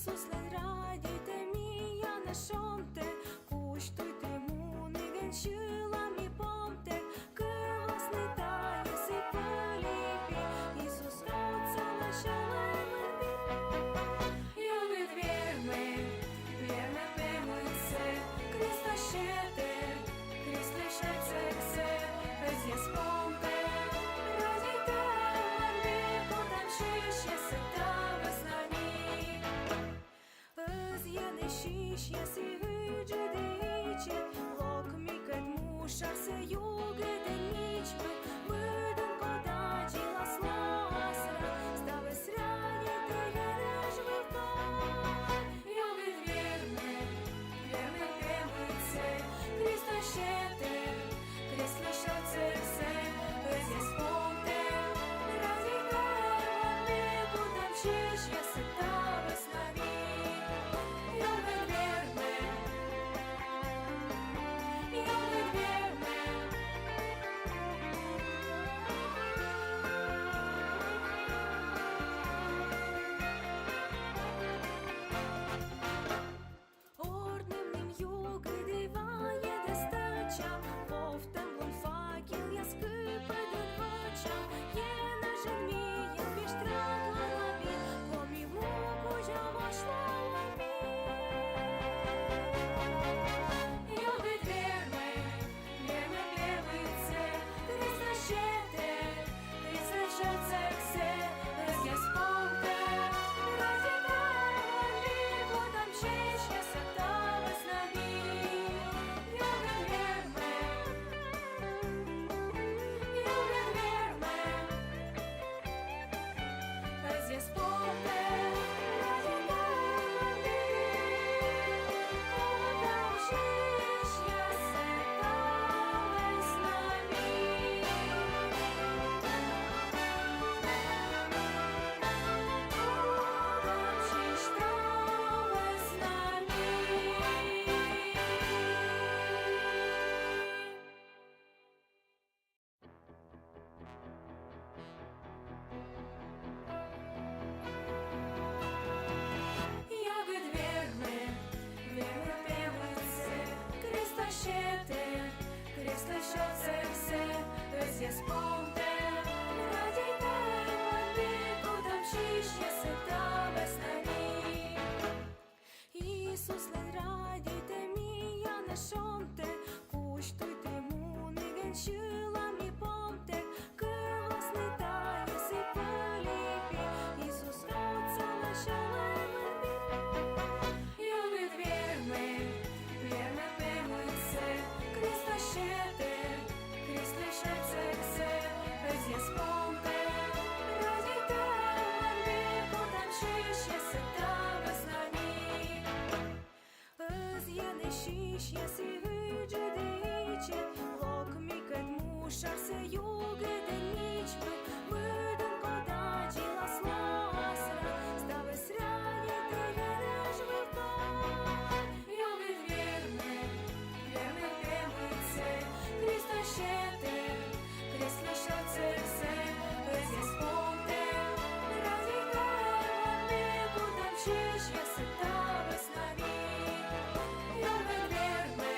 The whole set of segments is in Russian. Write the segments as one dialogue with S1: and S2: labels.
S1: Iisusle radite mia nashonte, kushtojte munin qylla mi pomte, kërvasnita jesi pëlipi, Iisus roca na qëllë mërbit. Jo vetë vjerme pemëjtse, Krista shete, Krista shetse, Özjes pomte, radite mërbit, po tam shishje se ta vëznani. Özjene shishje si hygjë dhe iqet, Lok mi këtë mushar se juge dhe niqmet, Mërdën koda gjila slosra, Stave sranje të jene zhvërtar. Jo vetë vjerme pemëjtse, Krista shete, Krista shetse, Özjes pomte, radite mërbit, po tam shishje se ta vëznani. Jo vetë vjerme, Ordnim juge divaje dhe stëqa, Poftëm lën fakil jas këpë dhe vëqa, Jena zhënmije pishtrat lënavi, Ko mi vuku gjava shlallami. Jo vetë vjerme pemëjtse, Krista shete, Krista shetse, Özjes pomte, radite mërbit, po tam shishje se ta vëznani. Jo vetë vjerme, Özjes pomte, radite mërbit, po tam shishje se ta vëznani. Jo vetë vjerme pemëjtse, Krista shete, Krista shetse, Özjes pomte, radite mërbit, po tam shishje se ta vëznani. Iisusle radite mia nashonte, kushtojte munin qylla mi pomte, kërvasnita jesi pëlipi, Iisus roca na qëllë mërbit. Jo vetë vjerme pemëjtse, Krista shete, Krista shetse, Özjes pomte, radite mërbit, po tam shishje se ta vëznani. Özjene shishje si hygjë dhe iqet, Lok mi këtë mushar se juge dhe niqmet, Mërdën koda gjila slosra, Stave sranje të jene zhvërtar. Jo vetë vjerme pemëjtse, Krista shete, Krista shetse, Özjes pomte, radite mërbit, po tam shishje se ta vëznani. Jo vetë vjerme,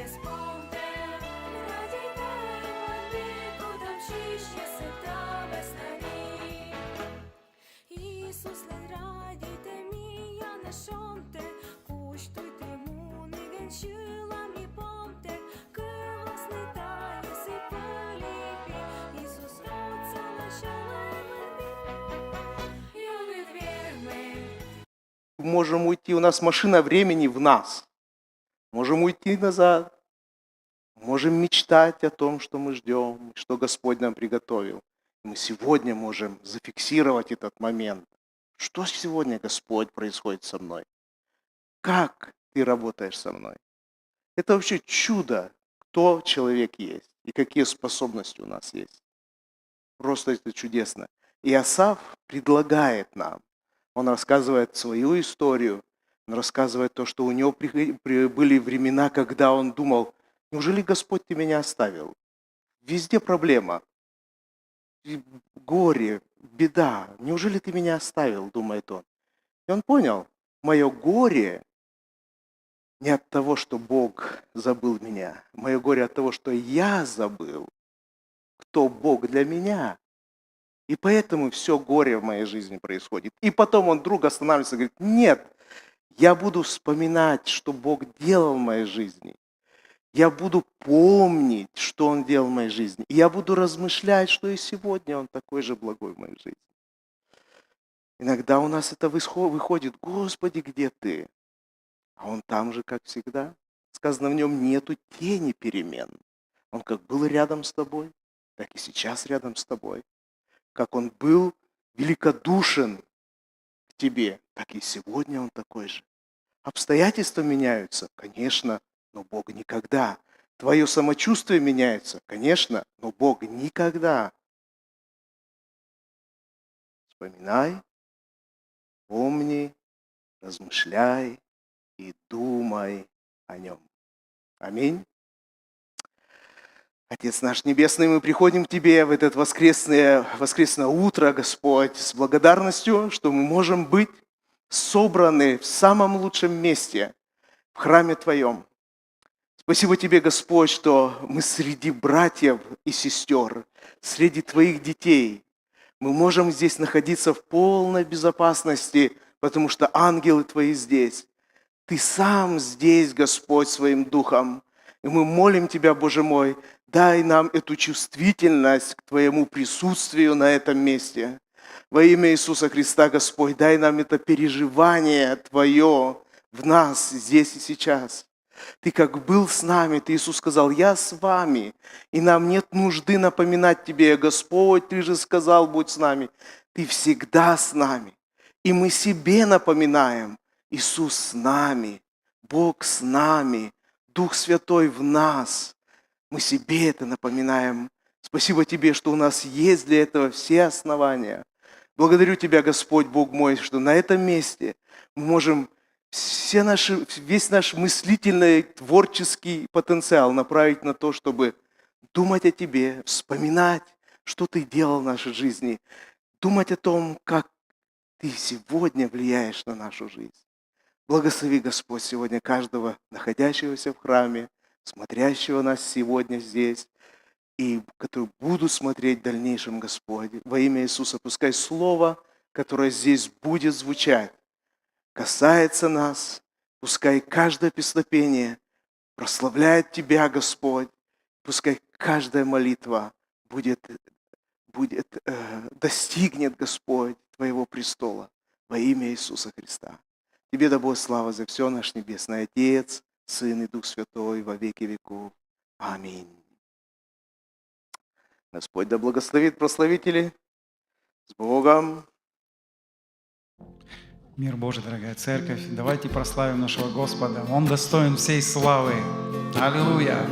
S1: се спомте, радійте, владико, там ще свята веснані. Ісус лен радійте мія на шомте, куштуйте му не венчила мі помте, ки вас не тає си поліпі, Ісус Отця наша
S2: Можем уйти, у нас машина времени в нас. Можем уйти назад. Можем мечтать о том, что мы ждем, что Господь нам приготовил. Мы сегодня можем зафиксировать этот момент. Что сегодня, Господь, происходит со мной? Как Ты работаешь со мной? Это вообще чудо, кто человек есть и какие способности у нас есть. Просто это чудесно. И Асаф предлагает нам. Он рассказывает свою историю, он рассказывает то, что у него были времена, когда он думал, неужели Господь Ты меня оставил? Везде проблема, горе, беда. Неужели Ты меня оставил, думает он. И он понял, мое горе не от того, что Бог забыл меня. Мое горе от того, что я забыл, кто Бог для меня. И поэтому все горе в моей жизни происходит. И потом он вдруг останавливается и говорит, нет, я буду вспоминать, что Бог делал в моей жизни. Я буду помнить, что Он делал в моей жизни. И я буду размышлять, что и сегодня Он такой же благой в моей жизни. Иногда у нас это выходит, Господи, где Ты? А Он там же, как всегда. Сказано, в Нем нету тени перемен. Он как был рядом с тобой, так и сейчас рядом с тобой. Как Он был великодушен к тебе, так и сегодня Он такой же. Обстоятельства меняются, конечно, но Бог никогда. Твое самочувствие меняется, конечно, но Бог никогда. Вспоминай, помни, размышляй и думай о Нем. Аминь. Отец наш Небесный, мы приходим к Тебе в это воскресное утро, Господь, с благодарностью, что мы можем быть собраны в самом лучшем месте, в храме Твоем. Спасибо Тебе, Господь, что мы среди братьев и сестер, среди Твоих детей. Мы можем здесь находиться в полной безопасности, потому что ангелы Твои здесь. Ты сам здесь, Господь, своим духом. И мы молим Тебя, Боже мой, дай нам эту чувствительность к Твоему присутствию на этом месте. Во имя Иисуса Христа, Господь, дай нам это переживание Твое в нас здесь и сейчас. Ты как был с нами, Ты, Иисус, сказал, я с вами, и нам нет нужды напоминать Тебе, Господь, Ты же сказал, будь с нами. Ты всегда с нами. И мы себе напоминаем, Иисус с нами, Бог с нами, Дух Святой в нас. Мы себе это напоминаем. Спасибо Тебе, что у нас есть для этого все основания. Благодарю Тебя, Господь, Бог мой, что на этом месте мы можем весь наш мыслительный, творческий потенциал направить на то, чтобы думать о Тебе, вспоминать, что Ты делал в нашей жизни, думать о том, как Ты сегодня влияешь на нашу жизнь. Благослови, Господь, сегодня каждого находящегося в храме, смотрящего нас сегодня здесь, и которые будут смотреть в дальнейшем, Господь. Во имя Иисуса, пускай слово, которое здесь будет звучать, касается нас, пускай каждое песнопение прославляет Тебя, Господь, пускай каждая молитва достигнет, Господь, Твоего престола во имя Иисуса Христа. Тебе да будет слава за все, наш Небесный Отец, Сын и Дух Святой во веки веков. Аминь. Господь да благословит прославителей. С Богом.
S3: Мир Божий, дорогая церковь, давайте прославим нашего Господа. Он достоин всей славы. Аллилуйя!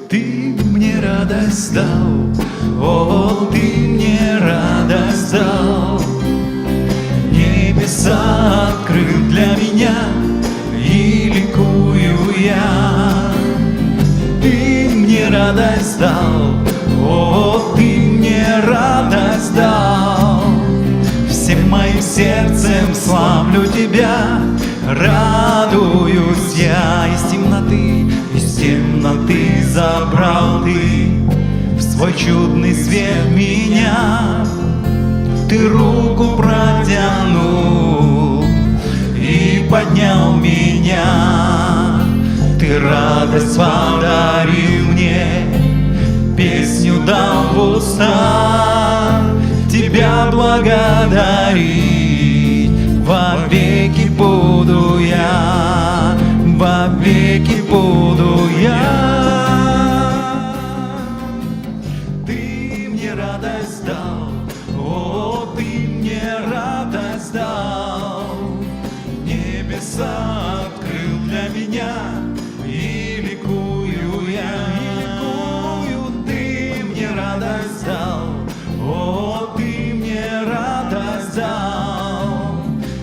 S3: Ты мне радость дал, о, Ты мне радость дал. Небеса открыл для меня, и ликую я. Ты мне радость дал, о, Ты мне радость дал. Всем моим сердцем славлю Тебя, радуюсь я из темноты забрал Ты в свой чудный свет меня. Ты руку протянул и поднял меня. Ты радость подарил мне, песню дал в уста. Тебя благодарить вовеки буду я, вовеки буду я. Ты мне радость дал, о, ты мне радость дал. Небеса открыл для меня, и ликую я, и ликую. Ты мне радость дал, о, ты мне радость дал.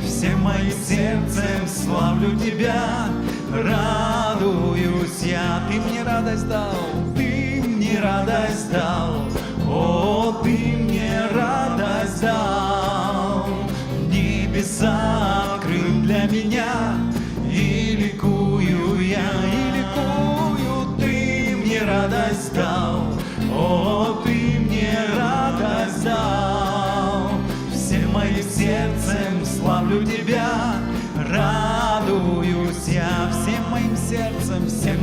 S3: Всем моим сердцем славлю Тебя, радуюсь я. Ты мне радость дал, ты мне радость дал, о, ты мне радость дал. Небеса открыл для меня, и ликую я, и ликую. Ты мне радость дал, о, ты мне радость дал. Всем моим сердцем славлю Тебя, радуюсь я. Всем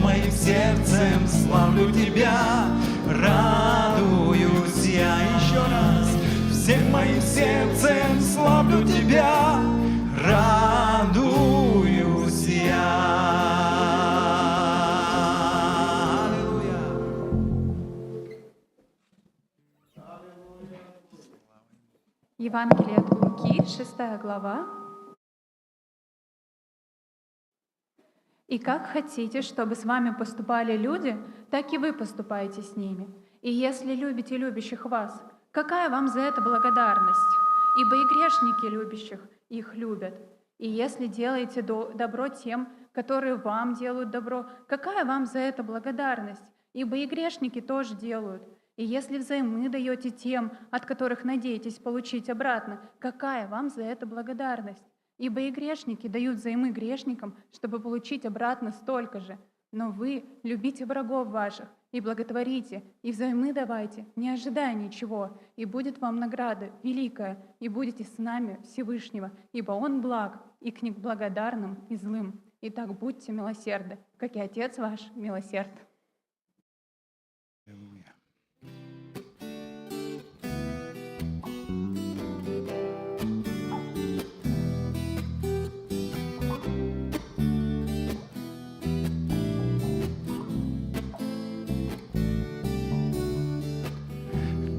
S3: моим сердцем славлю Тебя, радуюсь я. Еще раз. Всем моим сердцем славлю Тебя, радуюсь я.
S4: Евангелие от Луки, 6 глава. «И как хотите, чтобы с вами поступали люди, так и вы поступаете с ними. И если любите любящих вас, какая вам за это благодарность? Ибо и грешники любящих их любят. И если делаете добро тем, которые вам делают добро, какая вам за это благодарность? Ибо и грешники тоже делают. И если взаймы даете тем, от которых надеетесь получить обратно, какая вам за это благодарность? Ибо и грешники дают взаймы грешникам, чтобы получить обратно столько же. Но вы любите врагов ваших и благотворите, и взаймы давайте, не ожидая ничего, и будет вам награда великая, и будете с нами Всевышнего, ибо Он благ и к неблагодарным и злым. Итак, будьте милосердны, как и Отец ваш милосерд».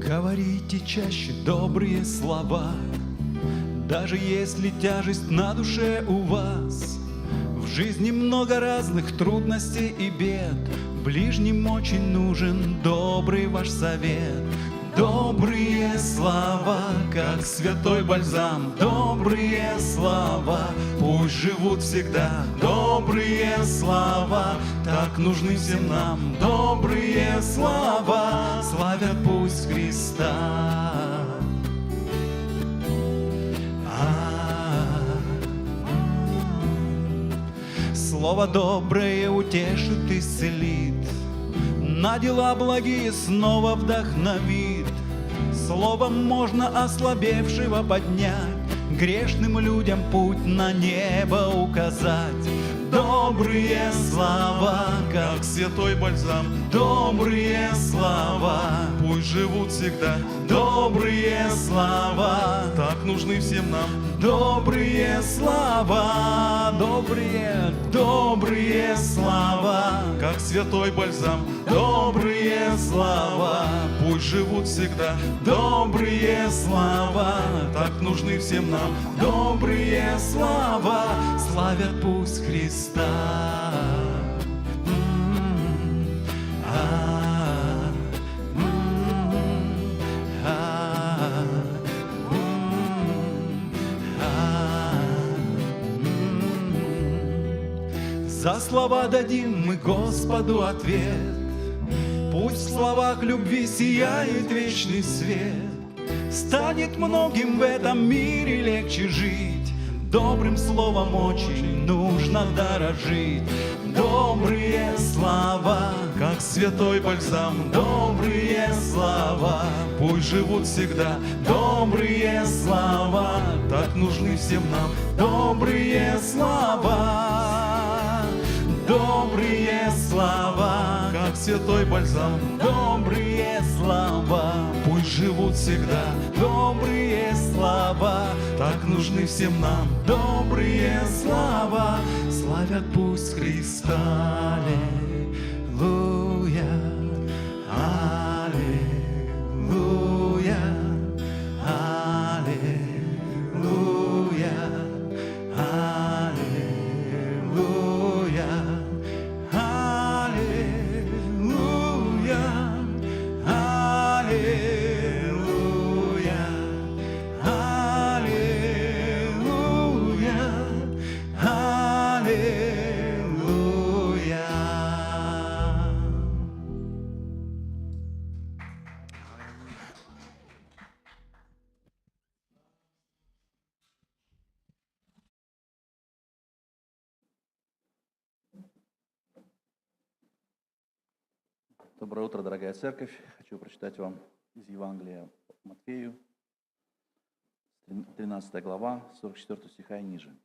S3: Говорите чаще добрые слова, даже если тяжесть на душе у вас. В жизни много разных трудностей и бед, ближним очень нужен добрый ваш совет. Добрые слова, как святой бальзам, добрые слова, пусть живут всегда. Добрые слова, так нужны всем нам. Добрые слова, славят пусть Христа. Слово доброе утешит, исцелит, на дела благие снова вдохновит. Словом можно ослабевшего поднять, грешным людям путь на небо указать. Добрые слова, как святой бальзам, добрые слова, пусть живут всегда. Добрые слова, так нужны всем нам. Добрые слова, добрые слова, как святой бальзам. Добрые слова, пусть живут всегда. Добрые слова, так нужны всем нам. Добрые слова, славят пусть Христа. За слова дадим мы Господу ответ. Пусть в словах любви сияет вечный свет. Станет многим в этом мире легче жить. Добрым словом очень нужно дорожить. Добрые слова, как святой бальзам. Добрые слова, пусть живут всегда. Добрые слова, так нужны всем нам. Добрые слова, добрые слова, как святой бальзам. Добрые слова, пусть живут всегда. Добрые слова, так нужны всем нам. Добрые слова славят пусть Христа. Аллилуйя, аллилуйя, аллилуйя, аллилуйя, аллилуйя, аллилуйя, аллилуйя, аллилуйя.
S5: Доброе утро, дорогая церковь. Хочу прочитать вам из Евангелия Матфею, 13 глава, 44 стиха и ниже.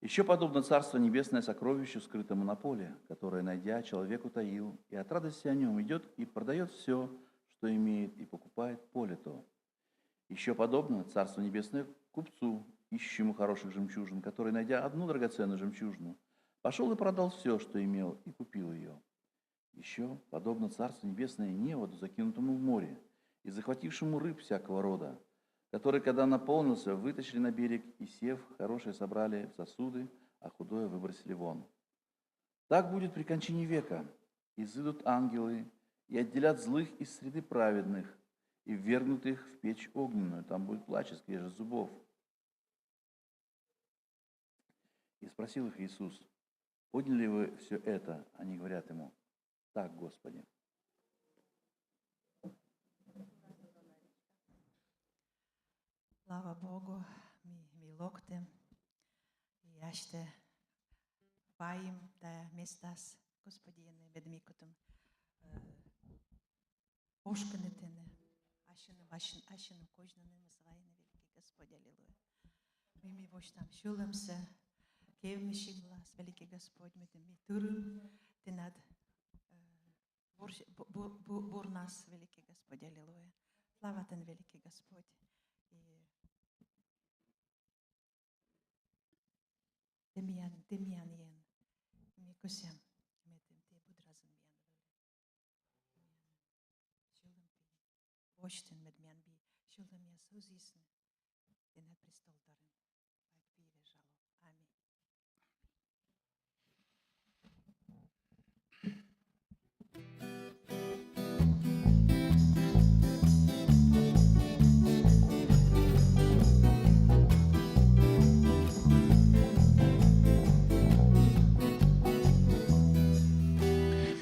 S5: «Еще подобно Царство Небесное сокровищу, скрытому на поле, которое, найдя, человек утаил, и от радости о нем идет и продает все, что имеет, и покупает поле то. Еще подобно Царство Небесное купцу, ищущему хороших жемчужин, который, найдя одну драгоценную жемчужину, пошел и продал все, что имел, и купил ее. Еще подобно Царство Небесное неводу, закинутому в море, и захватившему рыб всякого рода, который, когда наполнился, вытащили на берег, и, сев, хорошее собрали в сосуды, а худое выбросили вон. Так будет при кончине века. Изыдут ангелы и отделят злых из среды праведных, и ввергнут их в печь огненную. Там будет плач и скрежет зубов». И спросил их Иисус: «Поняли ли вы все это?» Они говорят ему: «Так, Господи».
S6: Слава Богу, ми локте. И аз ще паим тая места с Господине ведмикотом. Ошканете не, ашена кожна не мазгайне, великий Господь, аллилуйя. Ми вош там шулем се, кев ми шиглас, великий Господь, ми турым, ты над бур нас, великий Господь, аллилуйя. Слава ten, великий Господь. Demian jen, mi kusem, metem te budrazın bir yanı böyle. Şuldum pini, boştun medmian bi, şuldum ya sözüsün, dene prestoldarın, bak bir ve jalo, amin.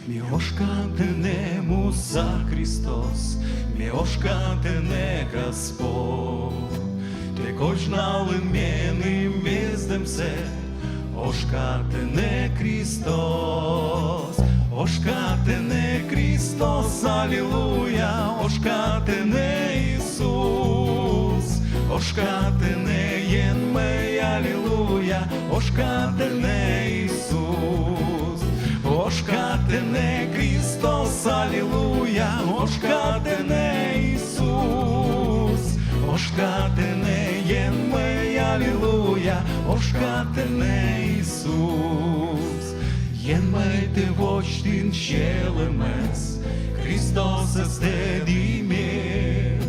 S3: Миошка tenemos за Христос, миошка тене Господь. Те кожналын меным бездем се, ошка тене Христос. Ошка тене Христос, аллилуйя, ошка тене Иисус. Ошка тене ен мей, аллилуйя, ошка тене Иисус. Ошка тене Христос, аллилуйя, ошка тене Иисус. Ошка тене ен мей, аллилуйя, ошка тене Иисус. Ен мей те воштин челемес, Христос естеди мен,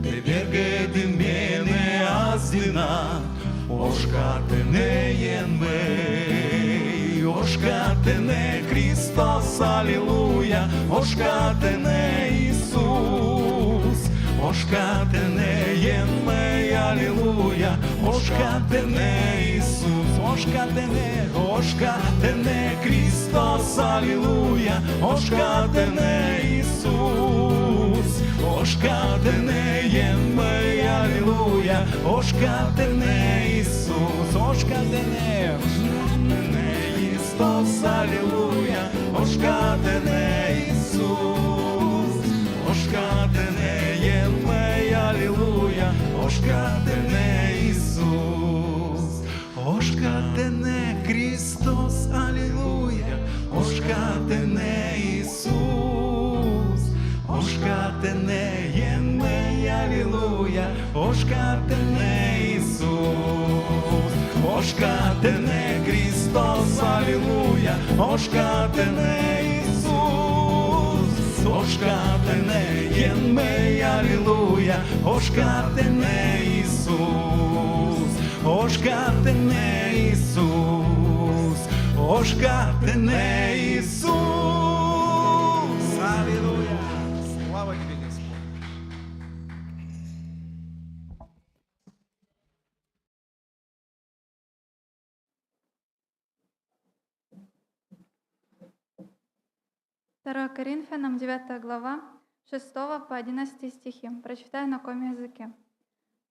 S3: те вергедин мене аздина, ошка тене ен мей. Ошка тене Христос, аллилуйя, ошка тене Иисус. Ошка тене ен мей, аллилуйя, ошка тене Иисус. Ошка тене Христос, аллилуйя, ошка тене Иисус. Ошка тене ен мей, аллилуйя, ошка тене Иисус. Иисус, Ошкатене, Иисус, аллилуйя, Ошкатене, Иисус, Ошкатене, Емей, аллилуйя, Ошкатене, Иисус, Ошкатене, Христос, аллилуйя, Ошкатене, Иисус, Ошкатене, Емей, аллилуйя, Ошкатене, Иисус, Ошкатене, Христос, аллилуйя, Ошкатене, Иисус, Ошкатене, Емей, аллилуйя, Ошкатене, Иисус, Ошкатене, Иисус, Ошкатене, Иисус. Аллилуйя. Слава тебе, Господь.
S4: Второе Коринфянам, 9 глава, 6 по 11 стихи. Прочитаю на каком языке.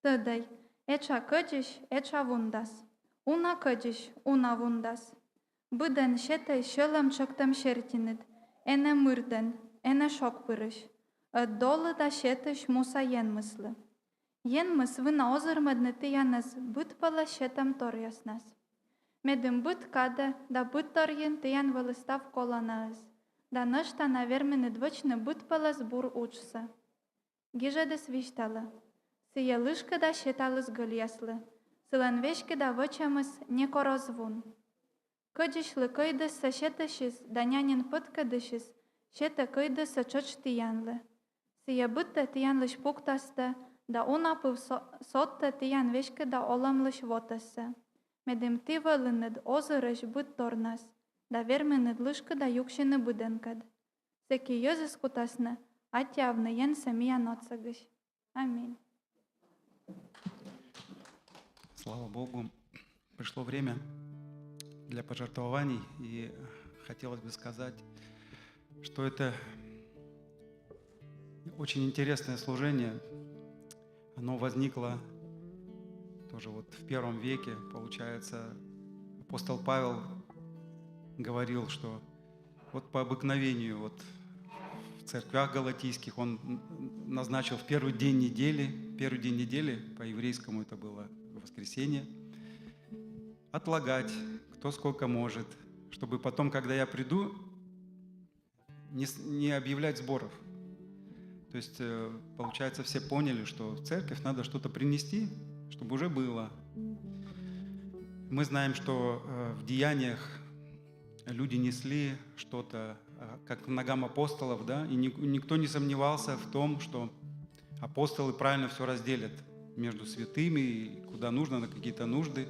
S4: Тădăi, echa căgiș, echa vundas. Una căgiș, una vundas. Bădăn șetăi șălăm șoctăm șertinit. Ene mârdăn, ene șoc părâș. Dolă da șetăș musa jen măslă. Jen măs vâna ozăr mădnătı yanăs, băt pălă șetăm torjasnas. Медем быт када, да быт торген тыян вылыстав коланаыз. Да нышта навермены двочны быт палас бур учса. Гижадыс вишталы. Сыя лышкы да шеталыс гыльяслы. Сылан вешкі да вычамыс не корозвун. Кыдышлы кыйдыс са шетышыз, да нянин пыткыдышыз, шета кыйдыс са чоч тыянлы. Сыя бытта тыянлыш пуктасты, да унапыв сотты тыян вешкі да оламлыш вотасы. Медем ти вылыныд озырыш быт торнас, да верменыд лышкы да юкшыны быдынкад. Секи йозыс кутасны, атявны ен самия ноцагыш. Аминь.
S3: Слава Богу, пришло время для пожертвований, и хотелось бы сказать, что это очень интересное служение. Оно возникло тоже вот в первом веке, получается, апостол Павел говорил, что вот по обыкновению вот в церквях галатийских он назначил в первый день недели, по-еврейскому это было воскресенье, отлагать, кто сколько может, чтобы потом, когда я приду, не объявлять сборов. То есть, получается, все поняли, что в церковь надо что-то принести, чтобы уже было. Мы знаем, что в деяниях люди несли что-то, как к ногам апостолов, да, и никто не сомневался в том, что апостолы правильно все разделят между святыми, и куда нужно, на какие-то нужды.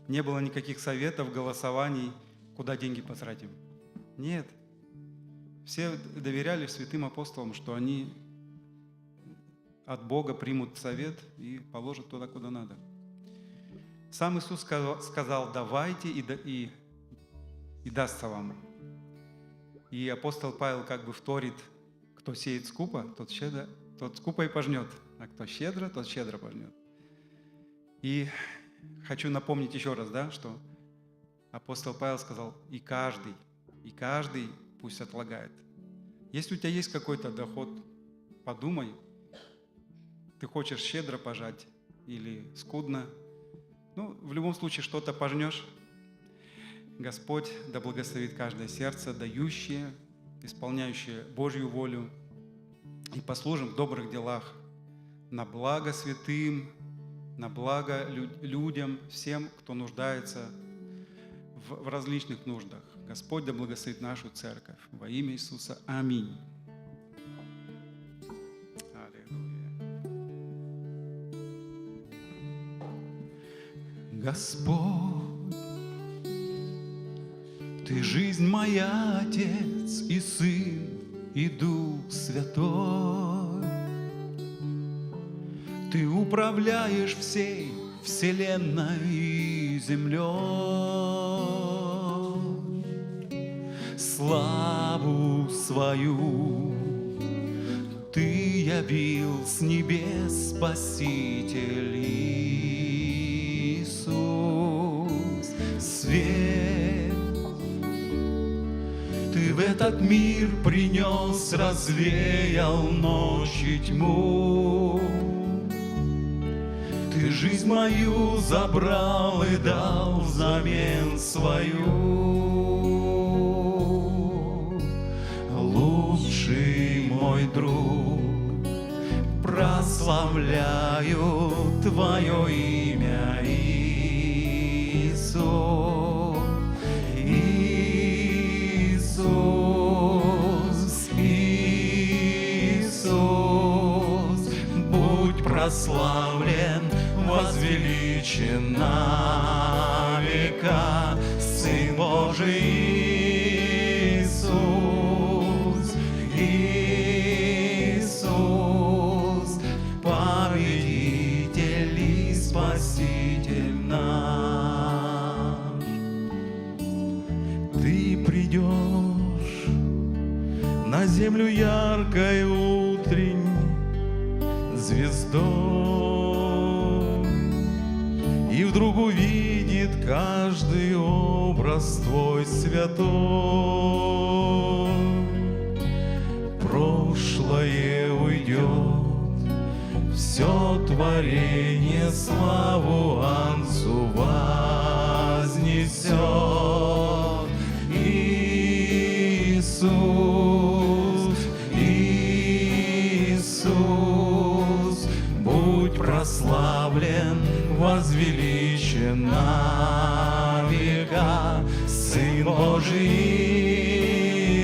S3: Не было никаких советов, голосований, куда деньги потратим. Нет. Все доверяли святым апостолам, что они от Бога примут совет и положат туда, куда надо. Сам Иисус сказал: давайте, и дастся вам. И апостол Павел как бы вторит: кто сеет скупо, тот скупо и пожнет, а кто щедро, тот щедро пожнет. И хочу напомнить еще раз, да, что апостол Павел сказал: и каждый пусть отлагает. Если у тебя есть какой-то доход, подумай, ты хочешь щедро пожать или скудно. Ну, в любом случае, что-то пожнешь. Господь да благословит каждое сердце, дающее, исполняющее Божью волю. И послужим в добрых делах на благо святым, на благо людям, всем, кто нуждается в различных нуждах. Господь да благословит нашу церковь. Во имя Иисуса. Аминь. Господь, Ты жизнь моя, Отец и Сын, и Дух Святой. Ты управляешь всей вселенной и землей. Славу свою Ты явил с небес, Спаситель Иисус. свет. Ты в этот мир принес, развеял ночь и тьму. Ты жизнь мою забрал и дал взамен свою. Лучший мой друг, прославляю Твое имя, Иисус. Иисус, Иисус, будь прославлен, возвеличен на века, Сын Божий Иисус, Иисус, победитель и спаситель наш. Ты придешь на землю яркой утренней звездой, и вдруг увидит каждый образ Твой святой. Прошлое уйдет, все творение славу Анцу вознесет. Иисус, Иисус, будь прославлен, возвеличен на века, Сын Божий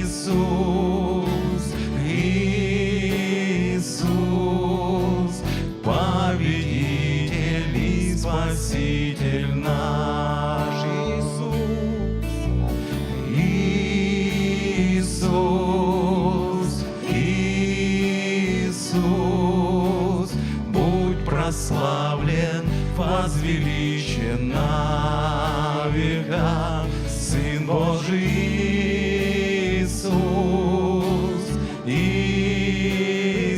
S3: Иисус, Иисус, победитель и спаситель наш. Иисус, Иисус, будь прославлен, возвеличен на века, Сын Божий Иисус, Иисус,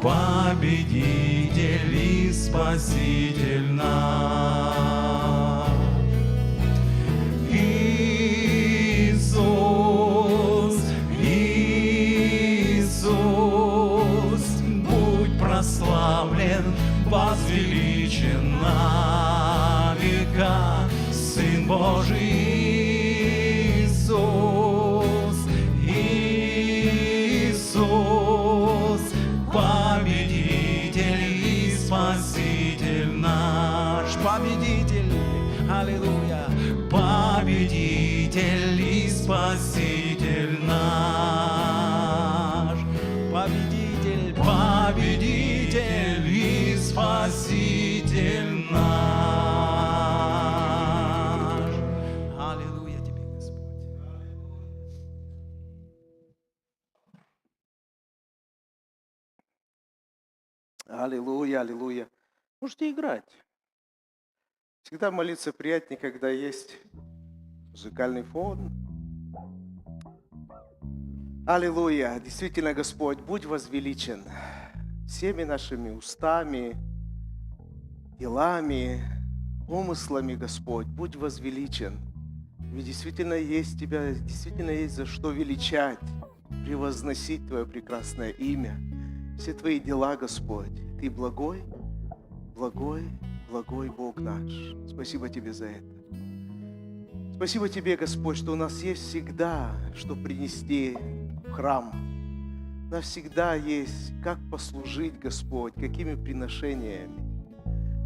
S3: победитель и спаситель наш. Иисус, Иисус, будь прославлен, возвеличен на века, Сын Божий Иисус, Иисус, победитель и спаситель наш. Победитель, аллилуйя, победитель и спаситель наш. Победитель, победитель и спаситель наш. Аллилуйя Тебе, Господь.
S2: Аллилуйя, аллилуйя. Можете играть. Всегда молиться приятнее, когда есть музыкальный фон. Аллилуйя. Действительно, Господь, будь возвеличен всеми нашими устами, делами, помыслами, Господь. Будь возвеличен. Ведь действительно есть Тебя, действительно есть за что величать, превозносить Твое прекрасное имя. Все Твои дела, Господь. Ты благой, благой, благой Бог наш. Спасибо Тебе за это. Спасибо Тебе, Господь, что у нас есть всегда, что принести в храм. У нас всегда есть, как послужить, Господь, какими приношениями.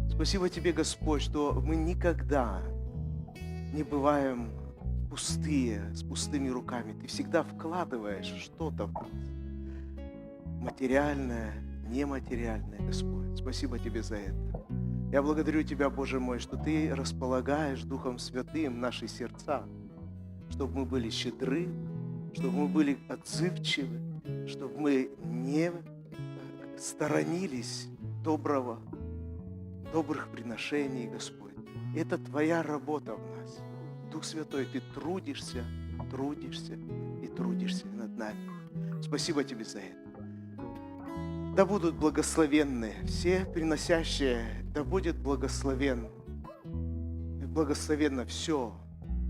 S2: Спасибо Тебе, Господь, что мы никогда не бываем пустые, с пустыми руками. Ты всегда вкладываешь что-то в нас. Материальное, нематериальное, Господь. Спасибо Тебе за это. Я благодарю Тебя, Боже мой, что Ты располагаешь Духом Святым наши сердца, чтобы мы были щедры, чтобы мы были отзывчивы, чтобы мы не сторонились добрых приношений, Господь. Это Твоя работа в нас. Дух Святой, Ты трудишься, трудишься и трудишься над нами. Спасибо Тебе за это. Да будут благословенны все приносящие, да будет благословен Благословенно все,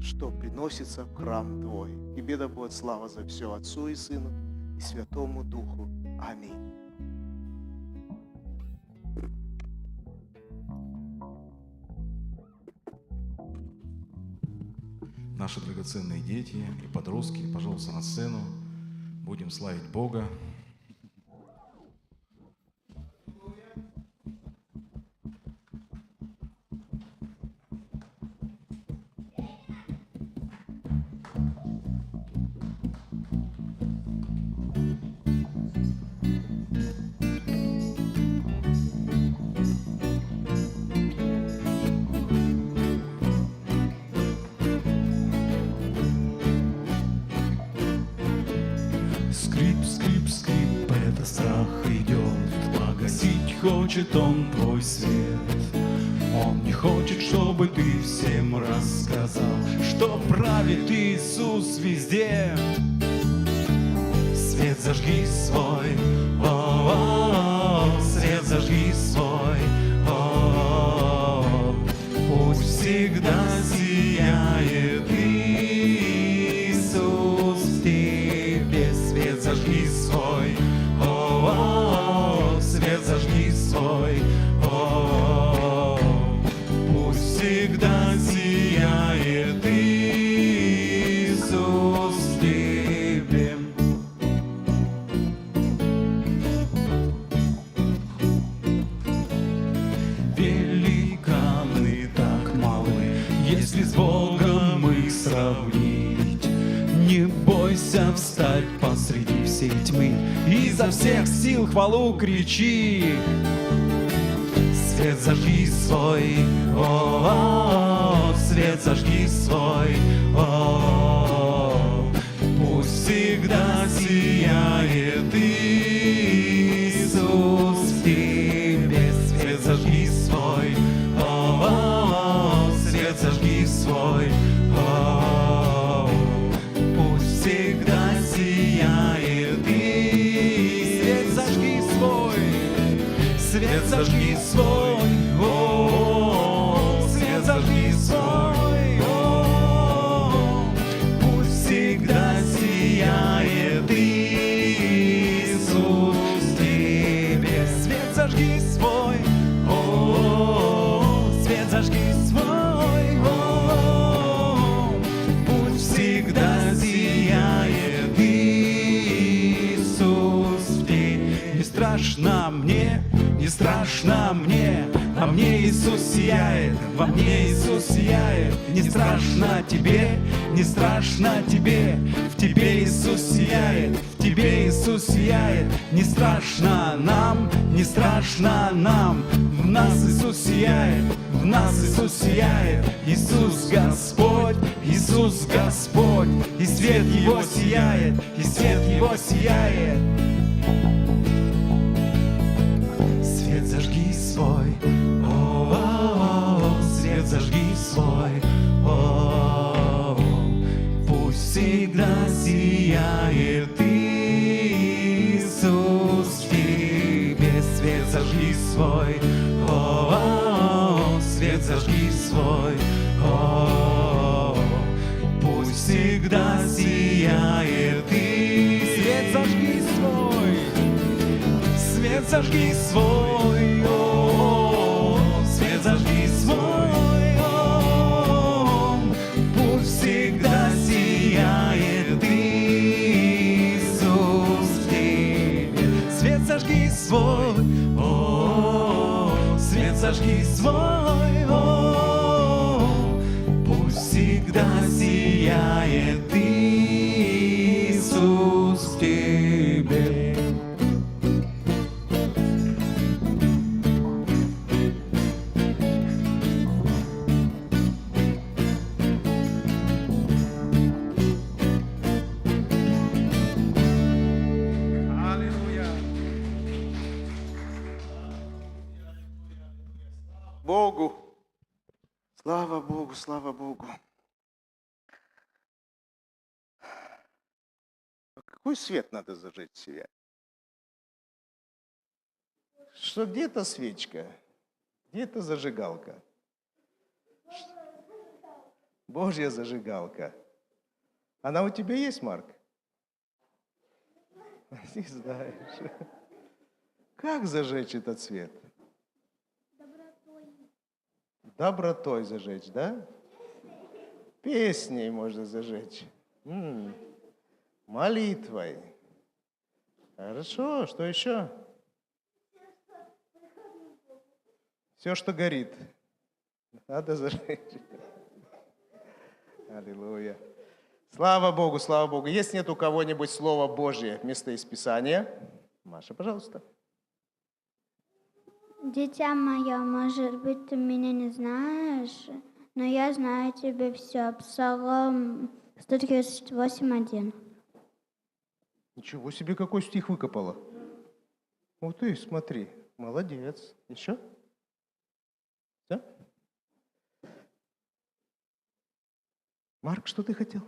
S2: что приносится в храм Твой. Тебе да будет слава за все, Отцу и Сыну и Святому Духу. Аминь.
S7: Наши драгоценные дети и подростки, пожалуйста, на сцену. Будем славить Бога.
S3: Скрип, скрип, скрип, это страх идет. Погасить хочет он твой свет. Он не хочет, чтобы ты всем рассказал, что правит Иисус везде. Свет зажги свой, о-о-о, свет зажги свой, о-о-о, пусть всегда сияет Иисус в тебе. Свет зажги свой, о-о-о, свет зажги свой, о-о-о, пусть всегда сияет Иисус в тебе. Великаны так малы, если с Богом их сравнить. Не бойся встать посреди всей тьмы, изо всех сил хвалу кричи. Свет зажги свой, о-о-о, свет зажги свой, о-о-о, пусть всегда сияет Иисус в тебе. Свет зажги свой, о-о-о, свет зажги свой, о-о-о, пусть всегда сияет Иисус. Свет зажги свой, свет зажги свой, о-о-о, свет зажги свой, о-о-о, пусть всегда сияет Иисус в тебе. Свет зажги свой, о-о-о, свет зажги свой, о-о-о, пусть всегда сияет Иисус в тебе. Не страшно мне, не страшно мне, во мне Иисус сияет, во мне Иисус сияет. Не страшно тебе, не страшно тебе, в тебе Иисус сияет, в тебе Иисус сияет. Не страшно нам, не страшно нам, в нас Иисус сияет, в нас Иисус сияет. Иисус Господь, Иисус Господь, и свет Его сияет, и свет Его сияет. Свет зажги свой, о-о-о, свет зажги свой, о-о-о, пусть всегда сияет Иисус в тебе. Свет зажги свой, о-о-о, свет зажги свой, о-о-о, пусть всегда сияет Иисус. Свет зажги свой, свет зажги свой, о, свет зажги свой, о, пусть всегда сияет Иисус в тебе. Свет зажги свой, о, свет зажги свой, о, пусть всегда сияет Иисус в тебе.
S2: Богу. Слава Богу, слава Богу. Какой свет надо зажечь в себе? Что где-то свечка, где-то зажигалка. Божья зажигалка. Она у тебя есть, Марк? Не знаешь. Как зажечь этот свет? Добротой зажечь, да? Песней можно зажечь. Молитвой. Хорошо, что еще? Все, что горит. Надо зажечь. Аллилуйя. Слава Богу, слава Богу. Есть нет у кого-нибудь Слово Божье, место из Писания? Маша, пожалуйста.
S8: Дитя мое, может быть, ты меня не знаешь, но я знаю тебе все. Псалом 138:1.
S2: Ничего себе, какой стих выкопала. Ух ты, смотри, молодец. Еще? Все? Марк, что ты хотел?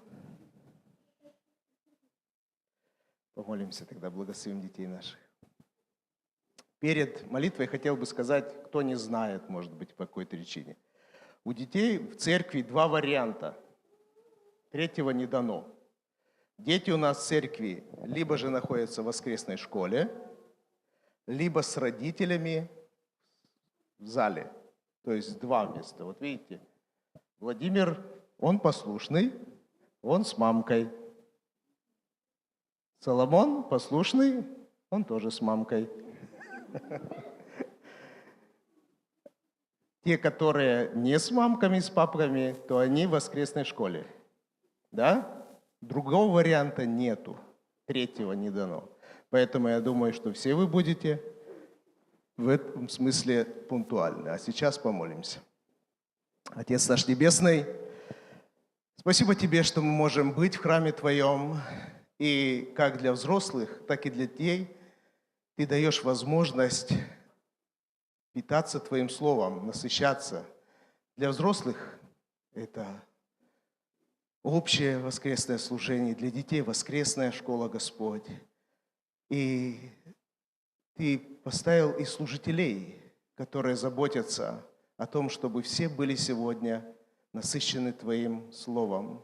S2: Помолимся тогда, благословим детей наших. Перед молитвой хотел бы сказать, кто не знает, может быть, по какой-то причине. У детей в церкви два варианта. Третьего не дано. Дети у нас в церкви либо же находятся в воскресной школе, либо с родителями в зале. То есть два места. Вот видите, Владимир, он послушный, он с мамкой. Соломон послушный, он тоже с мамкой. Те, которые не с мамками, с папками, то они в воскресной школе. Да? Другого варианта нету. Третьего не дано. Поэтому я думаю, что все вы будете в этом смысле пунктуальны. А сейчас помолимся. Отец наш Небесный, спасибо Тебе, что мы можем быть в храме Твоем. И как для взрослых, так и для детей Ты даешь возможность питаться Твоим Словом, насыщаться. Для взрослых это общее воскресное служение, для детей воскресная школа, Господь. И Ты поставил и служителей, которые заботятся о том, чтобы все были сегодня насыщены Твоим Словом.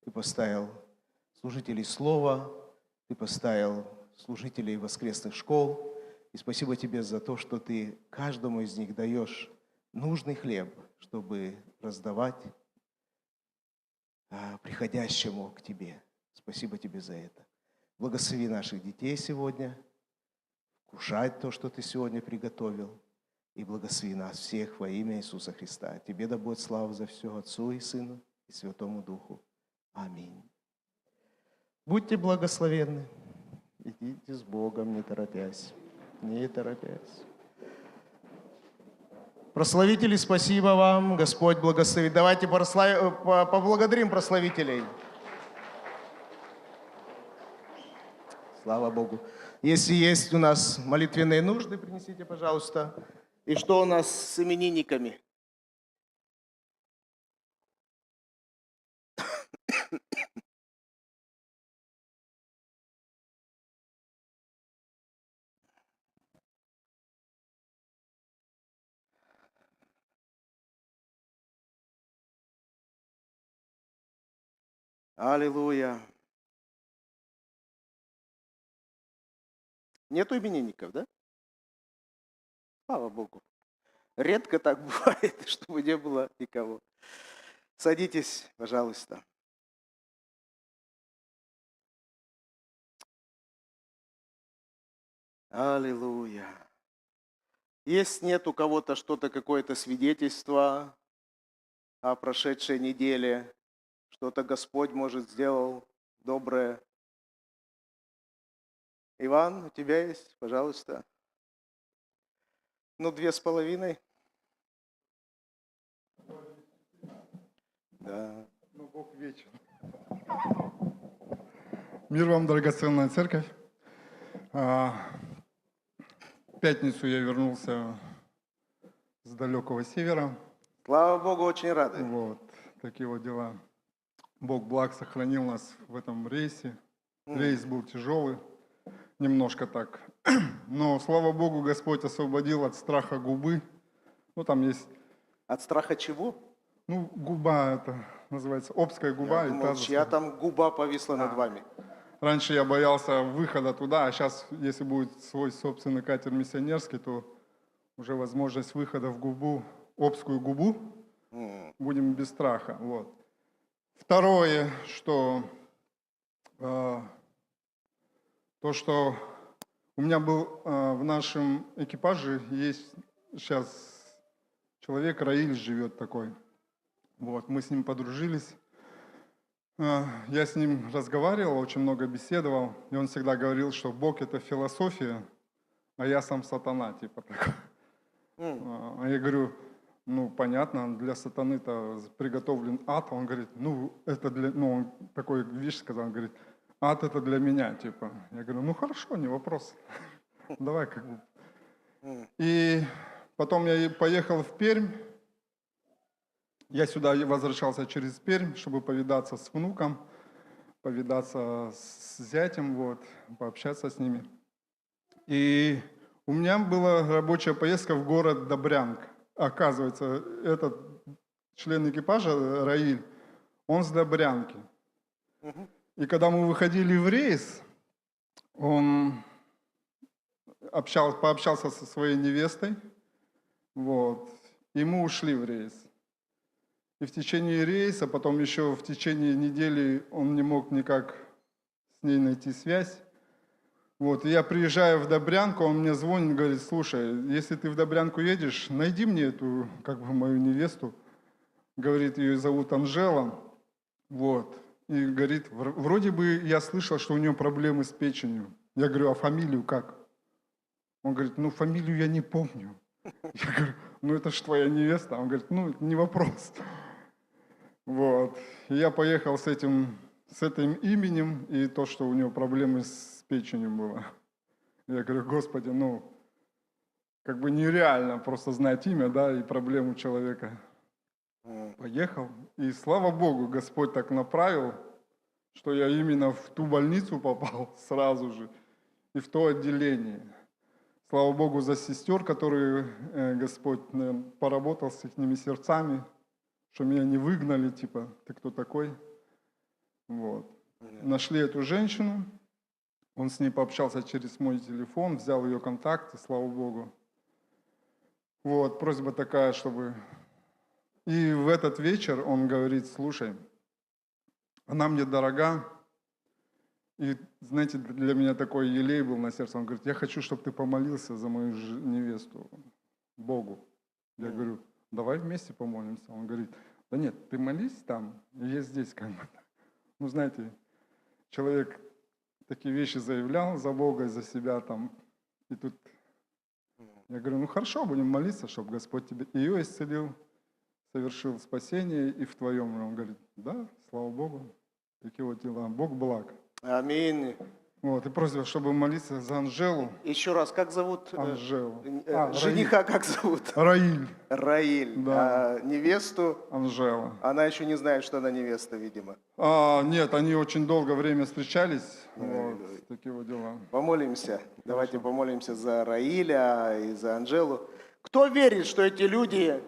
S2: Ты поставил служителей Слова, Ты поставил служителей воскресных школ. И спасибо Тебе за то, что Ты каждому из них даешь нужный хлеб, чтобы раздавать приходящему к Тебе. Спасибо Тебе за это. Благослови наших детей сегодня, вкушать то, что Ты сегодня приготовил, и благослови нас всех во имя Иисуса Христа. Тебе да будет слава за все Отцу и Сыну и Святому Духу. Аминь. Будьте благословенны. Идите с Богом, не торопясь. Не торопясь. Прославители, спасибо вам. Господь благословит. Давайте поблагодарим прославителей. Слава Богу. Если есть у нас молитвенные нужды, принесите, пожалуйста. И что у нас с именинниками? Аллилуйя. Нету именинников, да? Слава Богу. Редко так бывает, чтобы не было никого. Садитесь, пожалуйста. Аллилуйя. Есть нет у кого-то что-то, какое-то свидетельство о прошедшей неделе, что-то Господь, может, сделал доброе. Иван, у тебя есть? Пожалуйста. 2,5. Да.
S9: Но Бог вечен. Мир вам, драгоценная церковь. В пятницу я вернулся с далекого севера.
S2: Слава Богу, очень рады.
S9: Вот, такие вот дела. Бог благ сохранил нас в этом рейсе. Рейс был тяжелый, немножко так. Но, слава Богу, Господь освободил от страха губы. Ну, там есть...
S2: От страха чего?
S9: ну, губа это называется, Обская губа.
S2: Я
S9: и
S2: думал,
S9: Тазовская.
S2: чья там губа повисла над вами.
S9: Раньше я боялся выхода туда, а сейчас, если будет свой собственный катер миссионерский, то уже возможность выхода в губу, Обскую губу, будем без страха. Вот. Второе, что то, что у меня был в нашем экипаже есть сейчас человек, Раиль живет такой. Вот, мы с ним подружились. Я с ним разговаривал, очень много беседовал, и он всегда говорил, что Бог — это философия, а я сам сатана, типа такой. А я говорю, ну, понятно, для сатаны-то приготовлен ад. Он говорит, ну, это для... Ну, он такой вещь сказал, он говорит, ад — это для меня, типа. Я говорю, ну, хорошо, не вопрос. Давай как бы. И потом я поехал в Пермь. Я сюда возвращался через Пермь, чтобы повидаться с внуком, повидаться с зятем, вот, пообщаться с ними. И у меня была рабочая поездка в город Добрянка. Оказывается, этот член экипажа, Раиль, он с Добрянки. И когда мы выходили в рейс, он пообщался со своей невестой, вот, и мы ушли в рейс. И в течение рейса, потом еще в течение недели он не мог никак с ней найти связь. Вот, и я приезжаю в Добрянку, он мне звонит, говорит, слушай, если ты в Добрянку едешь, найди мне эту, как бы, мою невесту. Говорит, ее зовут Анжела. Вот. И говорит, вроде бы я слышал, что у нее проблемы с печенью. Я говорю, а фамилию как? Он говорит, ну фамилию я не помню. Я говорю, ну это ж твоя невеста. Он говорит, ну не вопрос. Вот. И я поехал с этим именем, и то, что у него проблемы с печенью было. Я говорю, Господи, ну, как бы нереально просто знать имя, да, и проблему человека. Поехал, и слава Богу, Господь так направил, что я именно в ту больницу попал сразу же, и в то отделение. Слава Богу за сестер, которые Господь, наверное, поработал с их сердцами, что меня не выгнали, типа, ты кто такой? Вот. Нашли эту женщину, он с ней пообщался через мой телефон, взял ее контакты, слава Богу. Вот, просьба такая, чтобы... И в этот вечер он говорит, слушай, она мне дорога, и, знаете, для меня такой елей был на сердце. Он говорит, я хочу, чтобы ты помолился за мою невесту Богу. Я говорю, давай вместе помолимся. Он говорит, да нет, ты молись там, и я здесь как бы. Ну, знаете, человек такие вещи заявлял за Бога и за себя там. И тут я говорю, ну хорошо, будем молиться, чтобы Господь тебе ее исцелил, совершил спасение и в твоем. Он говорит, да, слава Богу, такие вот дела. Бог благ.
S2: Аминь.
S9: Вот, и просьба, чтобы молиться за Анжелу.
S2: Еще раз, как зовут?
S9: Анжелу.
S2: Жениха как зовут?
S9: Раиль.
S2: Раиль.
S9: Да.
S2: А невесту?
S9: Анжела.
S2: Она еще не знает, что она невеста, видимо.
S9: Нет, они очень долгое время встречались. Вот, такие вот дела.
S2: Помолимся. Давайте помолимся за Раиля и за Анжелу. Кто верит, что эти люди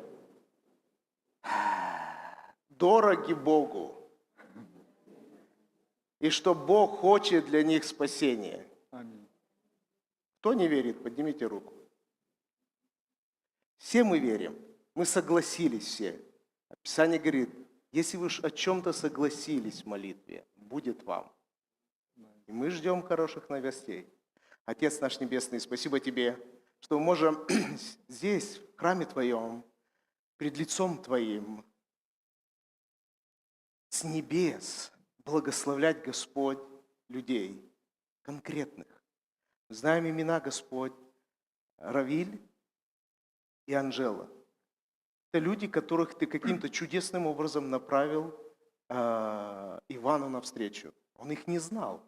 S2: дороги Богу? И что Бог хочет для них спасения?
S9: Аминь.
S2: Кто не верит, поднимите руку. Все мы верим. Мы согласились все. Писание говорит, если вы о чем-то согласились в молитве, будет вам. И мы ждем хороших новостей. Отец наш Небесный, спасибо Тебе, что мы можем здесь, в храме Твоем, пред лицом Твоим, с небес, благословлять, Господь, людей конкретных. Мы знаем имена, Господь, Равиль и Анжела. Это люди, которых Ты каким-то чудесным образом направил Ивану навстречу. Он их не знал,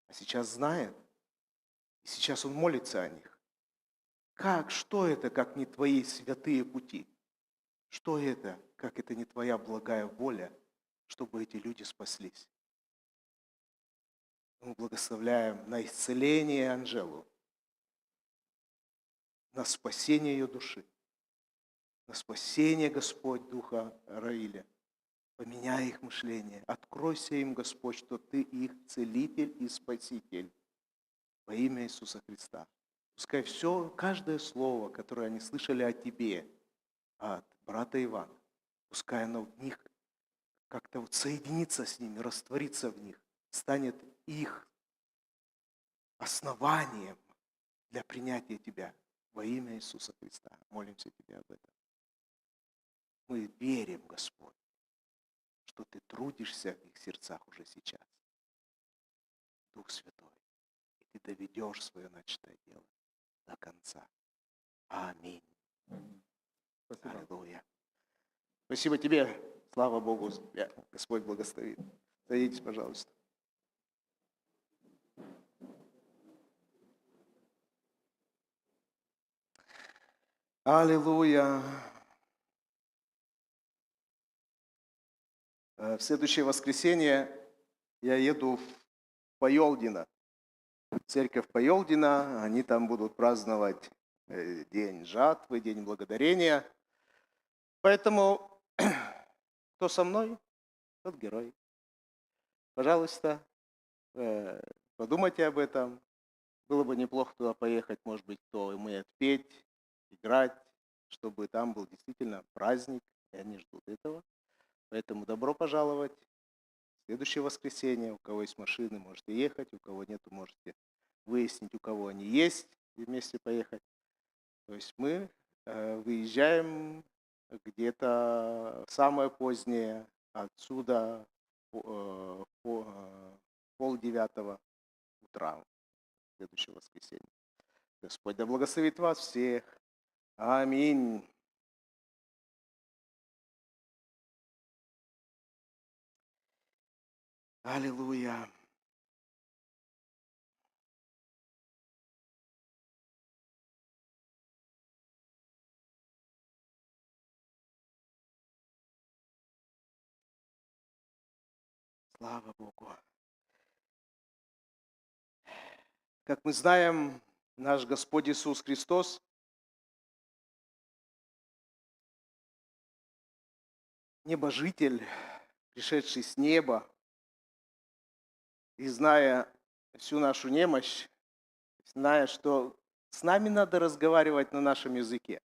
S2: а сейчас знает. И сейчас он молится о них. Что это, как не Твои святые пути? Что это, как это не Твоя благая воля, чтобы эти люди спаслись? Мы благословляем на исцеление Анжелу, на спасение ее души, на спасение, Господь, духа Раиля. Поменяй их мышление. Откройся им, Господь, что Ты их целитель и спаситель. Во имя Иисуса Христа. Пускай все, каждое слово, которое они слышали о Тебе, от брата Ивана, пускай оно в них как-то вот соединится с ними, растворится в них, станет их основанием для принятия Тебя. Во имя Иисуса Христа. Молимся Тебе об этом. Мы верим, Господь, что Ты трудишься в их сердцах уже сейчас. Дух Святой. И Ты доведешь свое начатое дело до конца. Аминь.
S9: Спасибо.
S2: Аллилуйя. Спасибо Тебе. Слава Богу. Господь благословит. Садитесь, пожалуйста. Аллилуйя. В следующее воскресенье я еду в Поелдино, церковь Поелдино. Они там будут праздновать День жатвы, День благодарения. Поэтому, кто со мной, тот герой. Пожалуйста, подумайте об этом. Было бы неплохо туда поехать, может быть, кто умеет петь, играть, чтобы там был действительно праздник, и они ждут этого. Поэтому добро пожаловать. В следующее воскресенье, у кого есть машины, можете ехать, у кого нет, можете выяснить, у кого они есть, и вместе поехать. То есть мы выезжаем где-то самое позднее отсюда полдевятого утра, в следующее воскресенье. Господь да благословит вас всех. Аминь. Аллилуйя. Слава Богу. Как мы знаем, наш Господь Иисус Христос небожитель, пришедший с неба, и зная всю нашу немощь, зная, что с нами надо разговаривать на нашем языке.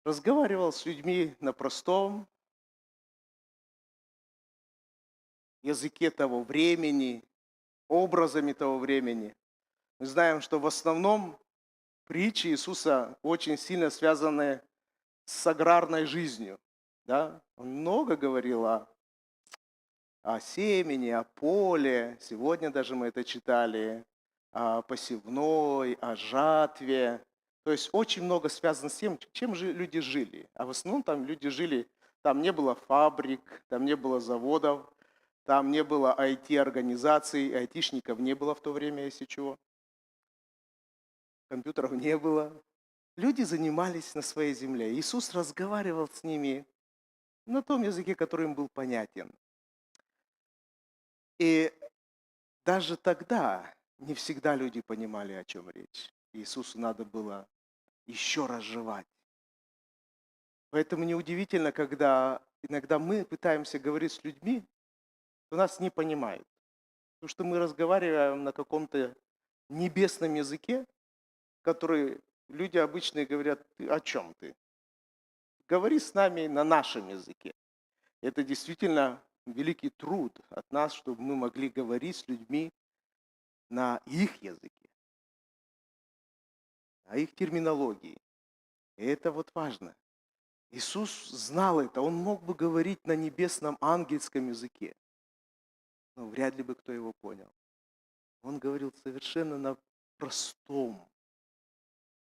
S2: Разговаривал с людьми на простом языке того времени, образами того времени. Мы знаем, что в основном притчи Иисуса очень сильно связаны с аграрной жизнью. Да? Он много говорил о семени, о поле. Сегодня даже мы это читали. О посевной, о жатве. То есть очень много связано с тем, чем же люди жили. А в основном там люди жили, там не было фабрик, там не было заводов, там не было IT-организаций, айтишников не было в то время, если чего. Компьютеров не было. Люди занимались на своей земле. Иисус разговаривал с ними на том языке, который им был понятен. И даже тогда не всегда люди понимали, о чем речь. Иисусу надо было еще разжевать. Поэтому неудивительно, когда иногда мы пытаемся говорить с людьми, то нас не понимают. Потому что мы разговариваем на каком-то небесном языке, который люди обычно говорят: «Ты о чем ты? Говори с нами на нашем языке». Это действительно великий труд от нас, чтобы мы могли говорить с людьми на их языке, на их терминологии. И это вот важно. Иисус знал это, Он мог бы говорить на небесном ангельском языке, но вряд ли бы кто его понял. Он говорил совершенно на простом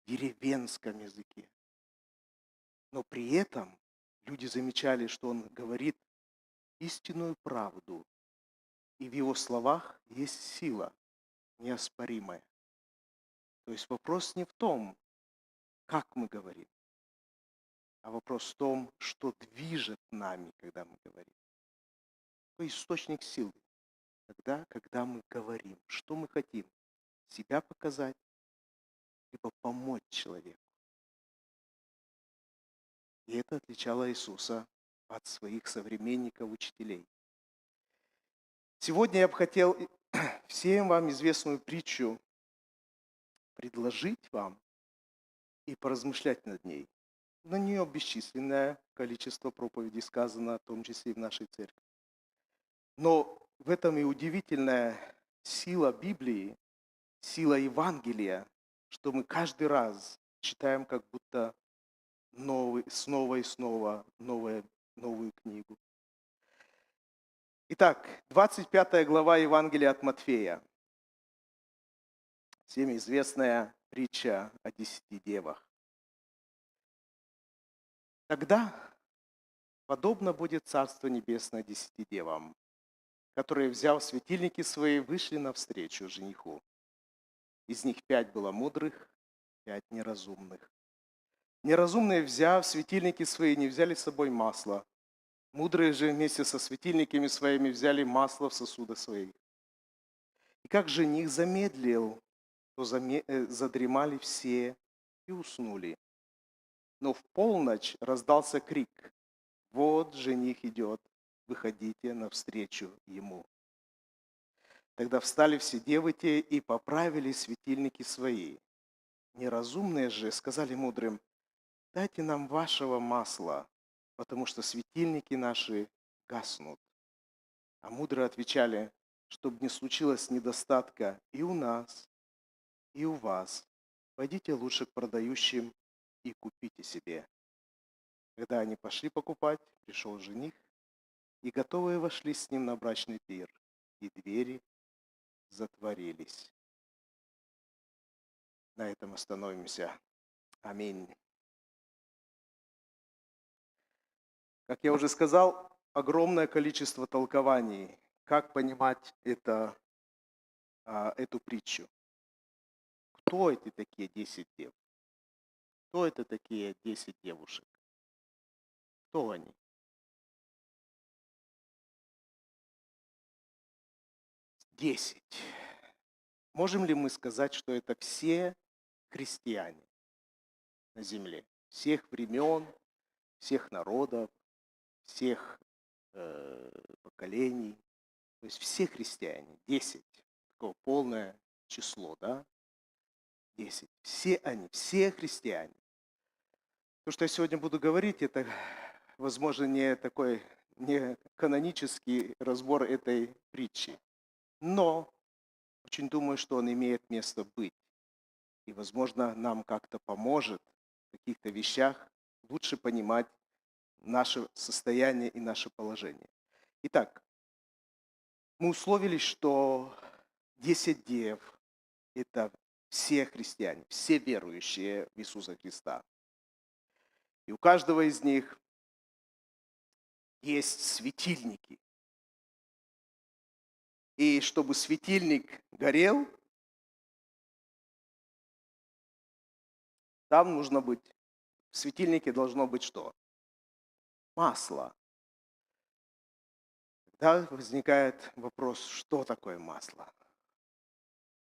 S2: деревенском языке. Но при этом люди замечали, что он говорит истинную правду, и в его словах есть сила неоспоримая. То есть вопрос не в том, как мы говорим, а вопрос в том, что движет нами, когда мы говорим. Какой источник силы? Тогда, когда мы говорим, что мы хотим, себя показать, либо помочь человеку. И это отличало Иисуса от своих современников, учителей. Сегодня я бы хотел всем вам известную притчу предложить вам и поразмышлять над ней. На нее бесчисленное количество проповедей сказано, в том числе и в нашей церкви. Но в этом и удивительная сила Библии, сила Евангелия, что мы каждый раз читаем как будто снова и снова новую книгу. Итак, 25 глава Евангелия от Матфея. Всем известная притча о 10 девах. Тогда подобно будет Царство Небесное 10 девам, которые, взяв светильники свои, вышли навстречу жениху. Из них 5 было мудрых, 5 неразумных. Неразумные, взяв светильники свои, не взяли с собой масла. Мудрые же вместе со светильниками своими взяли масло в сосуды свои. И как жених замедлил, то задремали все и уснули. Но в полночь раздался крик: «Вот жених идет, выходите навстречу ему». Тогда встали все девы те и поправили светильники свои. Неразумные же сказали мудрым: «Дайте нам вашего масла, потому что светильники наши гаснут». А мудрые отвечали: «Чтобы не случилось недостатка и у нас, и у вас, пойдите лучше к продающим и купите себе». Когда они пошли покупать, пришел жених, и готовые вошли с ним на брачный пир, и двери затворились. На этом остановимся. Аминь. Как я уже сказал, огромное количество толкований, как понимать эту притчу. Кто эти такие 10 дев? Кто это такие 10 девушек? Кто они? Десять. Можем ли мы сказать, что это все христиане на земле? Всех времен, всех народов, всех поколений. То есть все христиане. 10. Такое полное число, да? 10. Все они, все христиане. То, что я сегодня буду говорить, это, возможно, не канонический разбор этой притчи. Но очень думаю, что он имеет место быть. И, возможно, нам как-то поможет в каких-то вещах лучше понимать наше состояние и наше положение. Итак, мы условились, что 10 дев – это все христиане, все верующие в Иисуса Христа. И у каждого из них есть светильники. И чтобы светильник горел, там нужно быть, в светильнике должно быть что? Масло. Тогда возникает вопрос, что такое масло?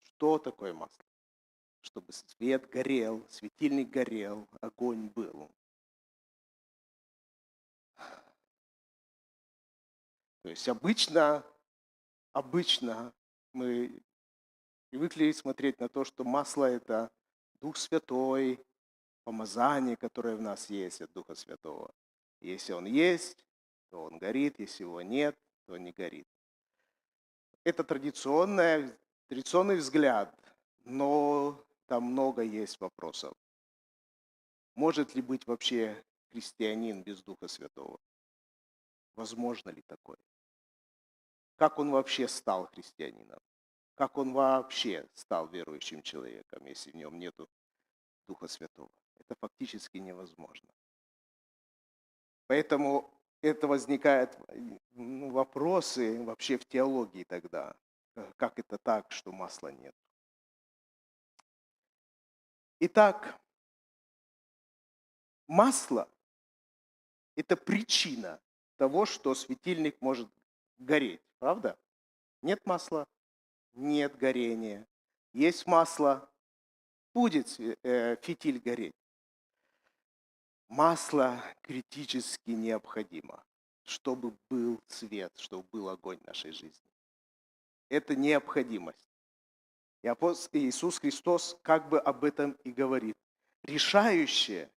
S2: Что такое масло? Чтобы свет горел, светильник горел, огонь был. То есть обычно мы привыкли смотреть на то, что масло – это Дух Святой, помазание, которое в нас есть от Духа Святого. Если он есть, то он горит, если его нет, то он не горит. Это традиционный взгляд, но там много есть вопросов. Может ли быть вообще христианин без Духа Святого? Возможно ли такое? Как он вообще стал христианином? Как он вообще стал верующим человеком, если в нем нет Духа Святого? Это фактически невозможно. Поэтому это возникают вопросы вообще в теологии тогда. Как это так, что масла нет? Итак, масло – это причина того, что светильник может гореть. Правда? Нет масла – нет горения. Есть масло – будет фитиль гореть. Масло критически необходимо, чтобы был свет, чтобы был огонь в нашей жизни. Это необходимость. И Иисус Христос как бы об этом и говорит. Решающее,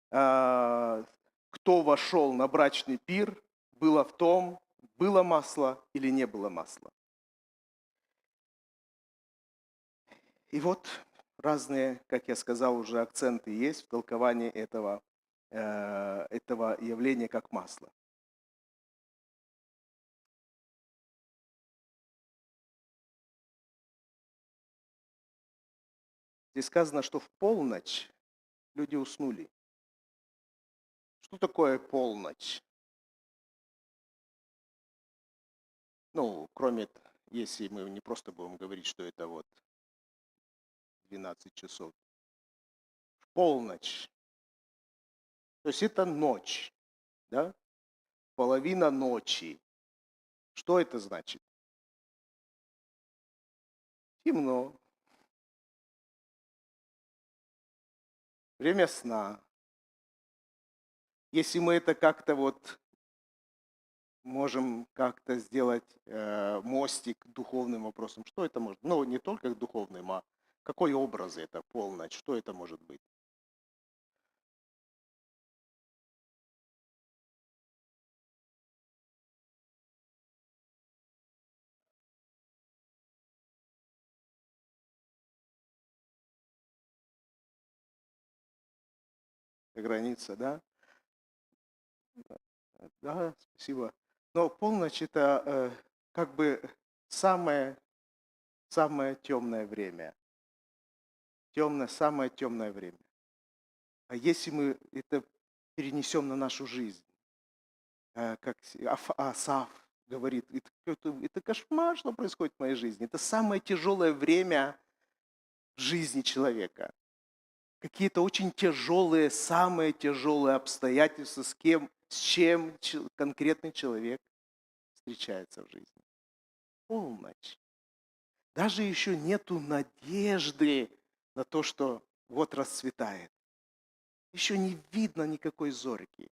S2: кто вошел на брачный пир, было в том, было масло или не было масла. И вот разные, как я сказал, уже акценты есть в толковании этого явления как масло. Здесь сказано, что в полночь люди уснули. Что такое полночь? Ну, кроме, если мы не просто будем говорить, что это вот 12 часов. Полночь. То есть это ночь, да? Половина ночи. Что это значит? Темно. Время сна. Если мы это как-то вот можем как-то сделать мостик к духовным вопросам, что это может? Ну, не только к духовным, а какой образ это полночь? Что это может быть? Граница, да? Да, спасибо. Но полночь это как бы самое темное время. Самое темное время. А если мы это перенесем на нашу жизнь, как Асаф говорит, это кошмар, что происходит в моей жизни. Это самое тяжелое время в жизни человека. Какие-то очень тяжелые, самые тяжелые обстоятельства, с чем конкретный человек встречается в жизни. Полночь. Даже еще нету надежды на то, что вот расцветает. Еще не видно никакой зорьки.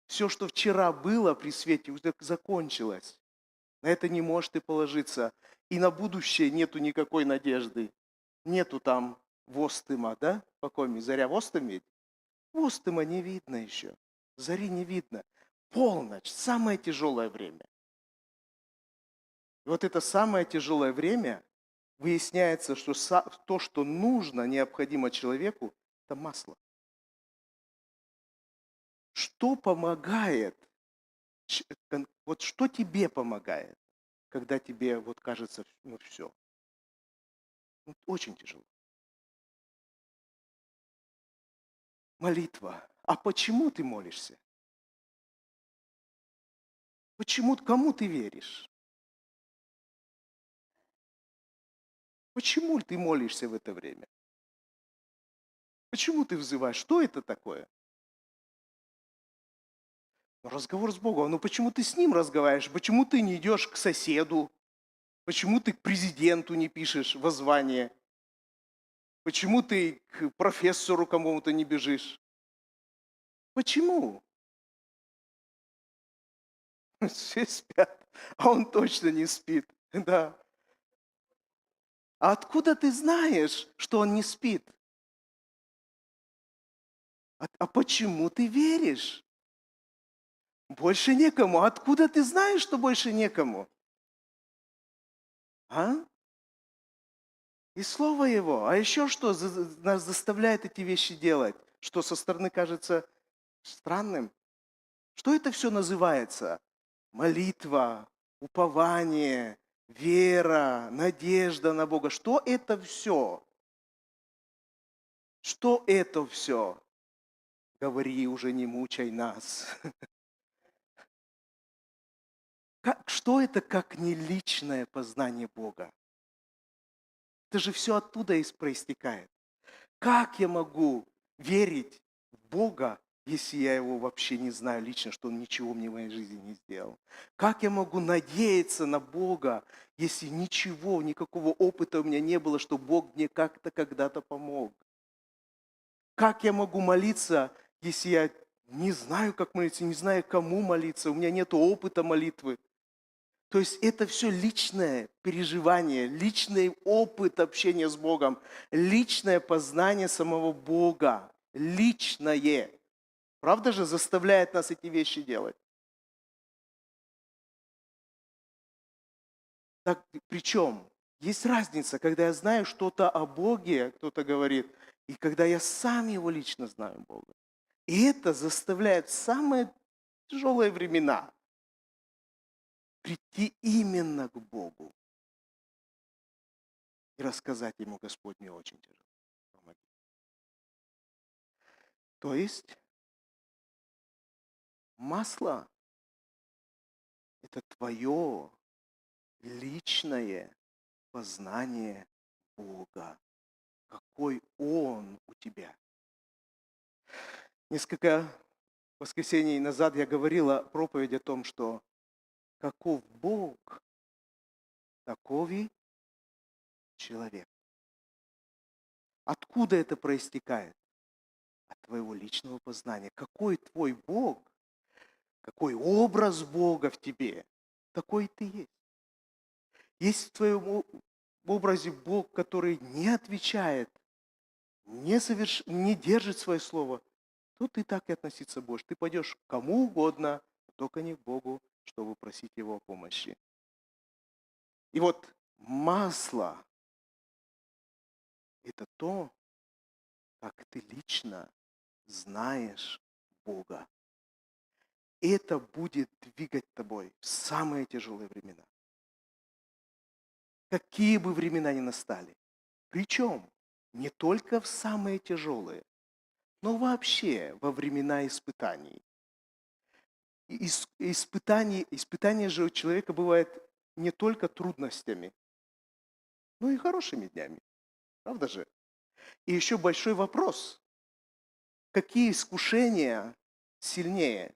S2: Все, что вчера было при свете, уже закончилось. На это не можешь ты положиться. И на будущее нету никакой надежды. Нету там Востыма, да? Покойми, заря Востым ведь? Востыма не видно еще. Зари не видно. Полночь, самое тяжелое время. И вот это самое тяжелое время, выясняется, что то, что нужно, необходимо человеку, это масло. Что помогает? Вот что тебе помогает, когда тебе вот кажется, ну все? Очень тяжело. Молитва. А почему ты молишься? Кому ты веришь? Почему ты молишься в это время? Почему ты взываешь? Что это такое? Разговор с Богом. Ну почему ты с Ним разговариваешь? Почему ты не идешь к соседу? Почему ты к президенту не пишешь воззвание? Почему ты к профессору кому-то не бежишь? Почему? Все спят, а он точно не спит. Да. А откуда ты знаешь, что он не спит? А почему ты веришь? Больше некому. Откуда ты знаешь, что больше некому? А? И слово его. А еще что нас заставляет эти вещи делать? Что со стороны кажется странным? Что это все называется? Молитва, упование, вера, надежда на Бога. Что это все? Что это все? Говори уже, не мучай нас. Что это, как не личное познание Бога? Это же все оттуда и проистекает. Как я могу верить в Бога, если я Его вообще не знаю лично, что Он ничего мне в моей жизни не сделал? Как я могу надеяться на Бога, если никакого опыта у меня не было, что Бог мне как-то когда-то помог? Как я могу молиться, если я не знаю, как молиться, не знаю, кому молиться, у меня нет опыта молитвы? То есть это все личное переживание, личный опыт общения с Богом, личное познание самого Бога, личное. Правда же заставляет нас эти вещи делать? Так причем есть разница, когда я знаю что-то о Боге, кто-то говорит, и когда я сам его лично знаю Бога. И это заставляет в самые тяжелые времена прийти именно к Богу и рассказать Ему: Господь, мне очень тяжело, помоги. То есть масло– это твое личное познание Бога, какой Он у тебя. Несколько воскресений назад я говорила проповедь о том, что каков Бог, таков и человек. Откуда это проистекает? От твоего личного познания. Какой твой Бог, какой образ Бога в тебе, такой ты есть. Есть в твоем образе Бог, который не отвечает, не держит свое слово, то ты так и относиться будешь. Ты пойдешь к кому угодно, только не к Богу, чтобы просить Его о помощи. И вот масло – это то, как ты лично знаешь Бога. Это будет двигать тобой в самые тяжелые времена. Какие бы времена ни настали. Причем не только в самые тяжелые, но вообще во времена испытаний. Испытания же у человека бывает не только трудностями, но и хорошими днями. Правда же? И еще большой вопрос. Какие искушения сильнее?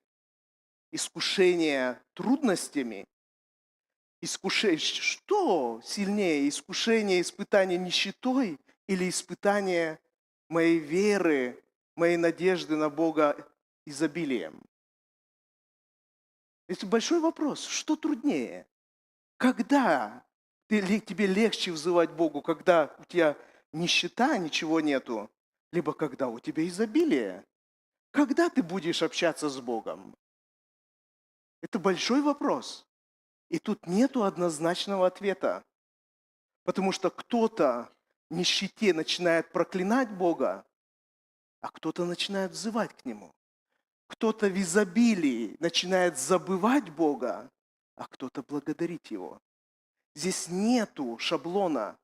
S2: Искушения трудностями? Что сильнее? Искушение, испытание нищетой или испытание моей веры, моей надежды на Бога изобилием? Это большой вопрос. Что труднее? Когда тебе легче взывать Богу, когда у тебя нищета, ничего нету, либо когда у тебя изобилие? Когда ты будешь общаться с Богом? Это большой вопрос. И тут нету однозначного ответа. Потому что кто-то в нищете начинает проклинать Бога, а кто-то начинает взывать к Нему. Кто-то в изобилии начинает забывать Бога, а кто-то благодарить Его. Здесь нету шаблона,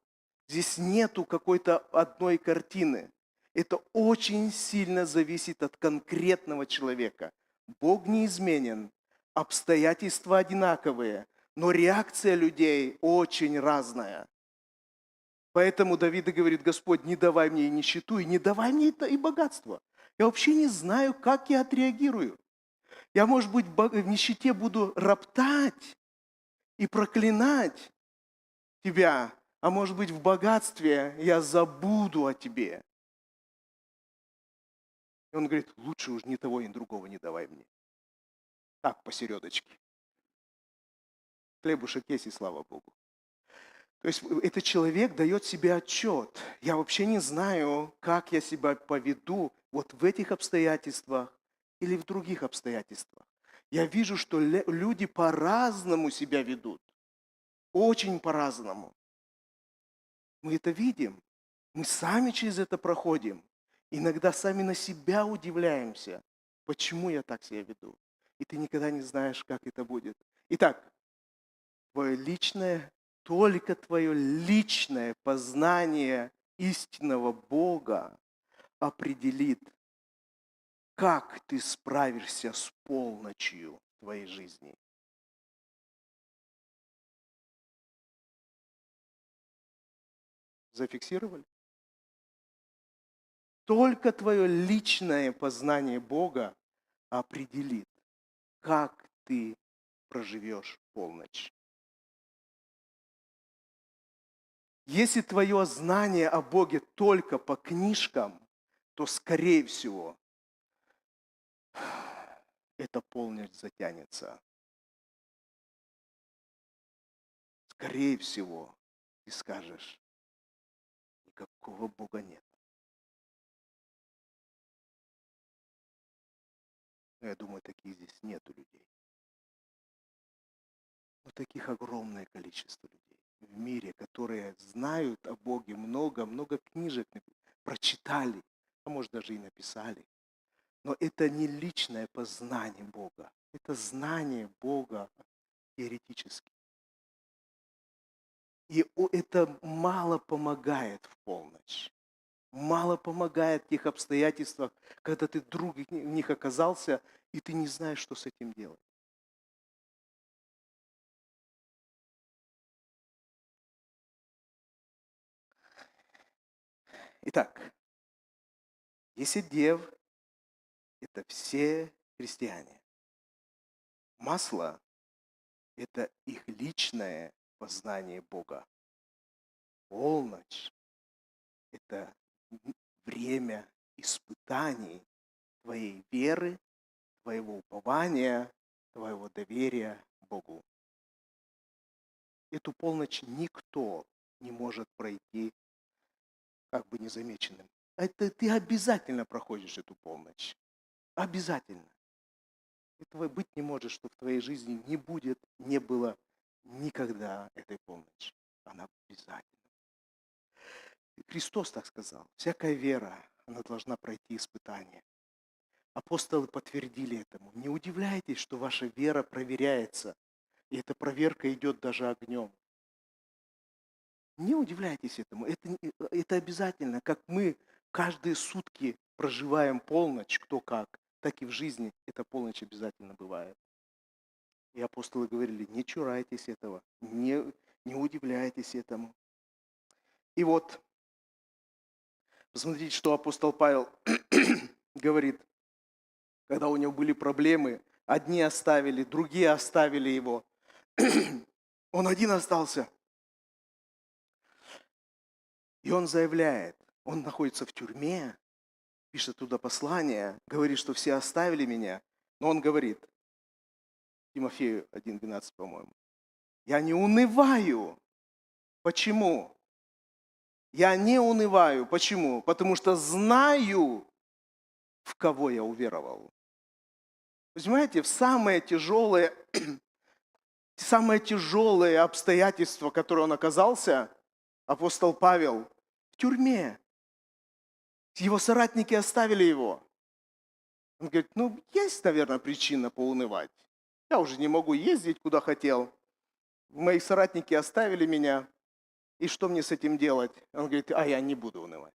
S2: здесь нету какой-то одной картины. Это очень сильно зависит от конкретного человека. Бог неизменен, обстоятельства одинаковые, но реакция людей очень разная. Поэтому Давид и говорит: Господь, не давай мне и нищету, и не давай мне и богатство. Я вообще не знаю, как я отреагирую. Я, может быть, в нищете буду роптать и проклинать тебя, а может быть, в богатстве я забуду о тебе. И он говорит: лучше уж ни того, ни другого не давай мне. Так, посередочке. Хлебушек есть, и слава Богу. То есть этот человек дает себе отчет. Я вообще не знаю, как я себя поведу вот в этих обстоятельствах или в других обстоятельствах. Я вижу, что люди по-разному себя ведут. Очень по-разному. Мы это видим. Мы сами через это проходим. Иногда сами на себя удивляемся. Почему я так себя веду? И ты никогда не знаешь, как это будет. Итак, твое личное, только твое личное познание истинного Бога определит, как ты справишься с полночью в твоей жизни. Зафиксировали? Только твое личное познание Бога определит, как ты проживешь полночь. Если твое знание о Боге только по книжкам, то, скорее всего, эта полночь затянется. Скорее всего, ты скажешь, никакого Бога нет. Но я думаю, таких здесь нету людей. Но таких огромное количество людей в мире, которые знают о Боге много книжек прочитали, а может даже и написали. Но это не личное познание Бога. Это знание Бога теоретически. И это мало помогает в полночь. Мало помогает в тех обстоятельствах, когда ты вдруг в них оказался, и ты не знаешь, что с этим делать. Итак, 10 дев – это все христиане. Масло – это их личное познание Бога. Полночь – это время испытаний твоей веры, твоего упования, твоего доверия Богу. Эту полночь никто не может пройти как бы незамеченным. Это ты обязательно проходишь эту полночь. Обязательно. Этого быть не может, что в твоей жизни не будет, не было никогда этой полночи. Она обязательно. И Христос так сказал. Всякая вера, она должна пройти испытание. Апостолы подтвердили этому. Не удивляйтесь, что ваша вера проверяется. И эта проверка идет даже огнем. Не удивляйтесь этому. Это обязательно. Как мы каждые сутки проживаем полночь, кто как, так и в жизни эта полночь обязательно бывает. И апостолы говорили, не чурайтесь этого, не удивляйтесь этому. И вот, посмотрите, что апостол Павел говорит, когда у него были проблемы, одни оставили, другие оставили его. Он один остался. И он заявляет, он находится в тюрьме, пишет туда послание, говорит, что все оставили меня. Но он говорит, Тимофею 1:12, по-моему, я не унываю. Почему? Я не унываю. Почему? Потому что знаю, в кого я уверовал. Понимаете, в самое тяжелое обстоятельство, в которое он оказался, апостол Павел в тюрьме. Его соратники оставили его. Он говорит, есть, наверное, причина поунывать. Я уже не могу ездить, куда хотел. Мои соратники оставили меня. И что мне с этим делать? Он говорит, я не буду унывать.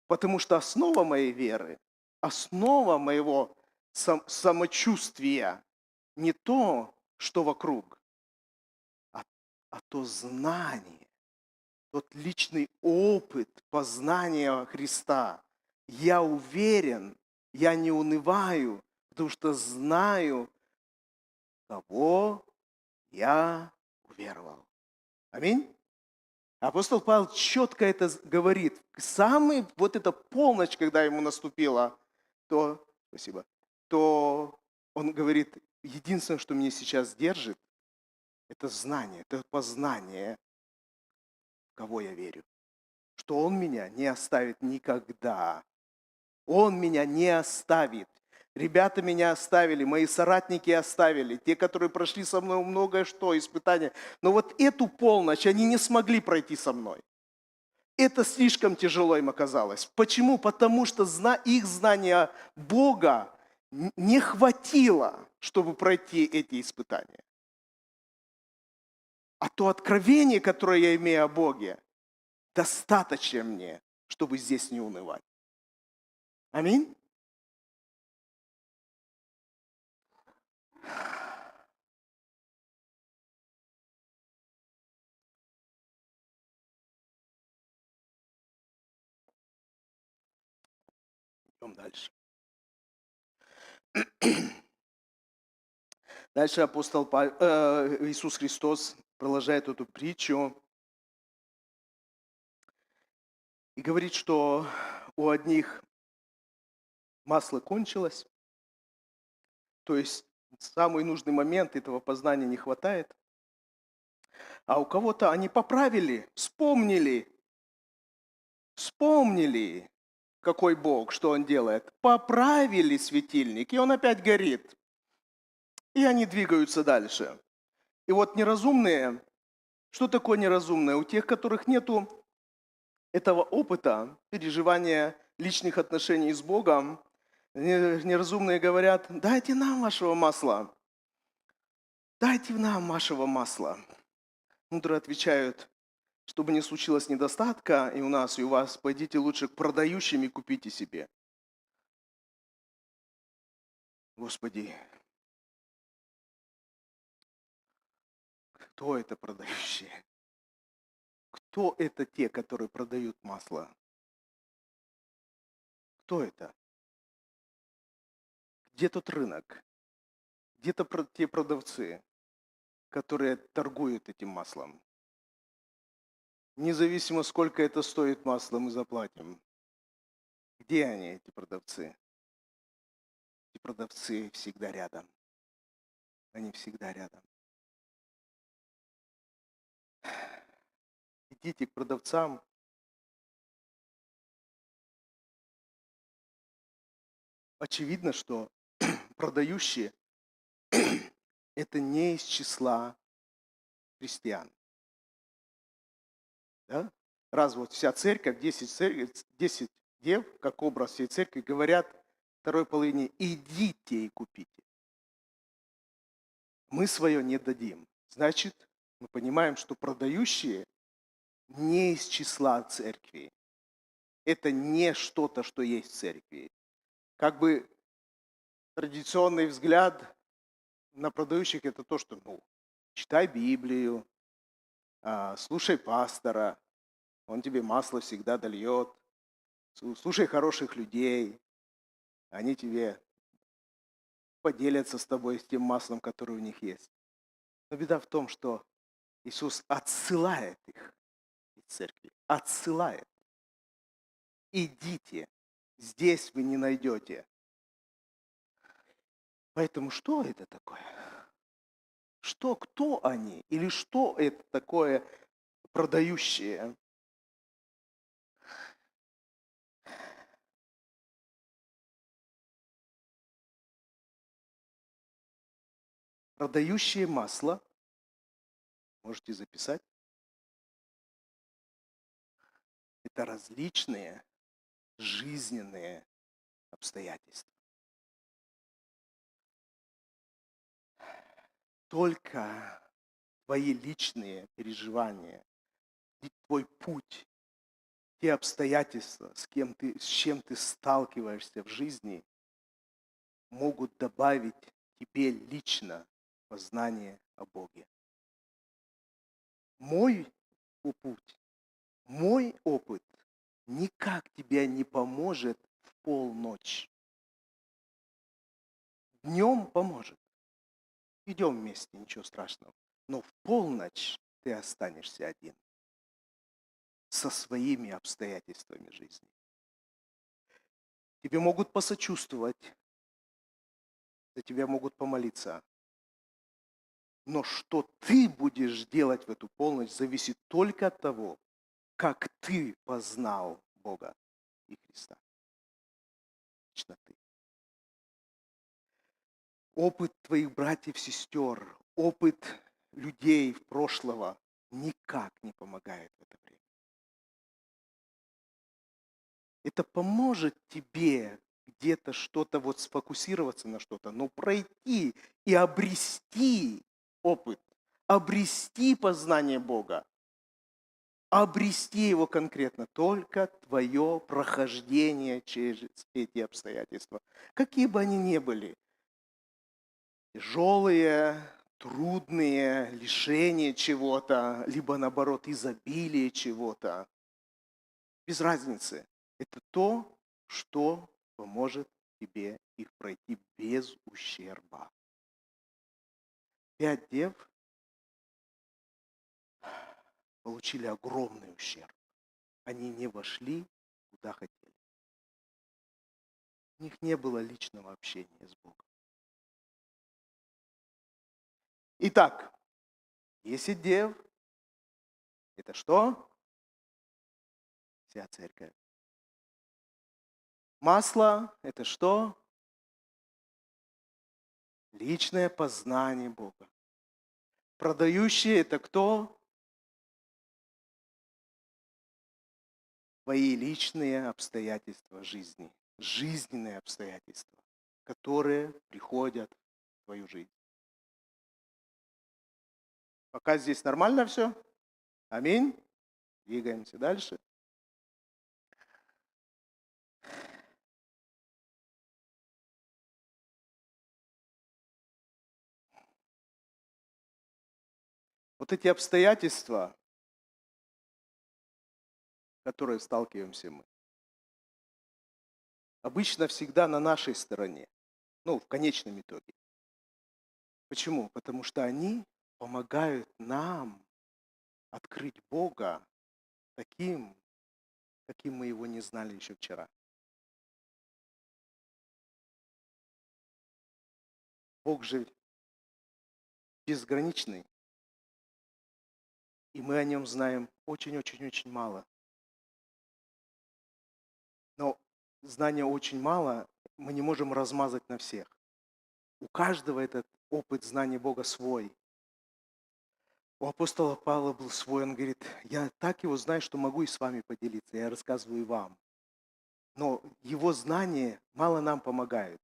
S2: Потому что основа моей веры, основа моего самочувствия не то, что вокруг, а то знание, тот личный опыт познания Христа. Я уверен, я не унываю, потому что знаю, кого я уверовал. Аминь. Апостол Павел четко это говорит. Эта полночь, когда ему наступила, то он говорит, единственное, что меня сейчас держит, это знание, это познание, в кого я верю. Что он меня не оставит никогда. Он меня не оставит. Ребята меня оставили, мои соратники оставили, те, которые прошли со мной многое испытания. Но вот эту полночь они не смогли пройти со мной. Это слишком тяжело им оказалось. Почему? Потому что их знания Бога не хватило, чтобы пройти эти испытания. А то откровение, которое я имею о Боге, достаточно мне, чтобы здесь не унывать. Аминь. Идем дальше. Дальше Иисус Христос продолжает эту притчу и говорит, что у одних масло кончилось, то есть в самый нужный момент этого познания не хватает, а у кого-то они поправили, вспомнили, какой Бог, что Он делает, поправили светильник, и он опять горит, и они двигаются дальше. И вот неразумные, что такое неразумное? У тех, которых нету этого опыта, переживания личных отношений с Богом, неразумные говорят: дайте нам вашего масла, дайте нам вашего масла. Мудрые отвечают: чтобы не случилось недостатка и у нас, и у вас, пойдите лучше к продающим и купите себе. Господи, кто это продающие? Кто это те, которые продают масло? Кто это? Где тот рынок? Где-то те продавцы, которые торгуют этим маслом. Независимо, сколько это стоит масло, мы заплатим. Где они, эти продавцы? Эти продавцы всегда рядом. Они всегда рядом. Идите к продавцам. Очевидно, что продающие – это не из числа христиан. Да? Раз вот вся церковь, 10 дев, как образ всей церкви, говорят второй половине: идите и купите. Мы свое не дадим. Значит, мы понимаем, что продающие не из числа церкви. Это не что-то, что есть в церкви. Как бы традиционный взгляд на продающих – это то, что, читай Библию, слушай пастора, он тебе масло всегда дольет, слушай хороших людей, они тебе поделятся с тобой с тем маслом, которое у них есть. Но беда в том, что Иисус отсылает их из церкви, отсылает. Идите, здесь вы не найдете. Поэтому что это такое? Кто они? Или что это такое продающие? Продающие масло, можете записать, это различные жизненные обстоятельства. Только твои личные переживания, и твой путь, те обстоятельства, с чем ты сталкиваешься в жизни, могут добавить тебе лично познание о Боге. Мой опыт никак тебе не поможет в полночь. Днем поможет. Идем вместе, ничего страшного. Но в полночь ты останешься один со своими обстоятельствами жизни. Тебе могут посочувствовать, за тебя могут помолиться. Но что ты будешь делать в эту полночь, зависит только от того, как ты познал Бога и Христа. Лично ты. Опыт твоих братьев, сестер, опыт людей прошлого никак не помогает в это время. Это поможет тебе где-то что-то сфокусироваться на что-то, но пройти и обрести опыт, обрести познание Бога, обрести его конкретно только твое прохождение через эти обстоятельства, какие бы они ни были. Тяжелые, трудные, лишение чего-то, либо наоборот изобилие чего-то. Без разницы. Это то, что поможет тебе их пройти без ущерба. 5 дев получили огромный ущерб. Они не вошли, куда хотели. них не было личного общения с Богом. Итак, 10 дев – это что? Вся церковь. Масло – это что? Личное познание Бога. Продающие – это кто? Твои личные обстоятельства жизни, жизненные обстоятельства, которые приходят в твою жизнь. Пока здесь нормально все? Аминь. Двигаемся дальше. Вот эти обстоятельства, с которыми сталкиваемся мы, обычно всегда на нашей стороне, в конечном итоге. Почему? Потому что они помогают нам открыть Бога таким, каким мы его не знали еще вчера. Бог же безграничный, и мы о нем знаем очень-очень-очень мало. Но знания очень мало, мы не можем размазать на всех. У каждого этот опыт знания Бога свой. У апостола Павла был свой, он говорит, я так его знаю, что могу и с вами поделиться, я рассказываю и вам. Но его знания мало нам помогают.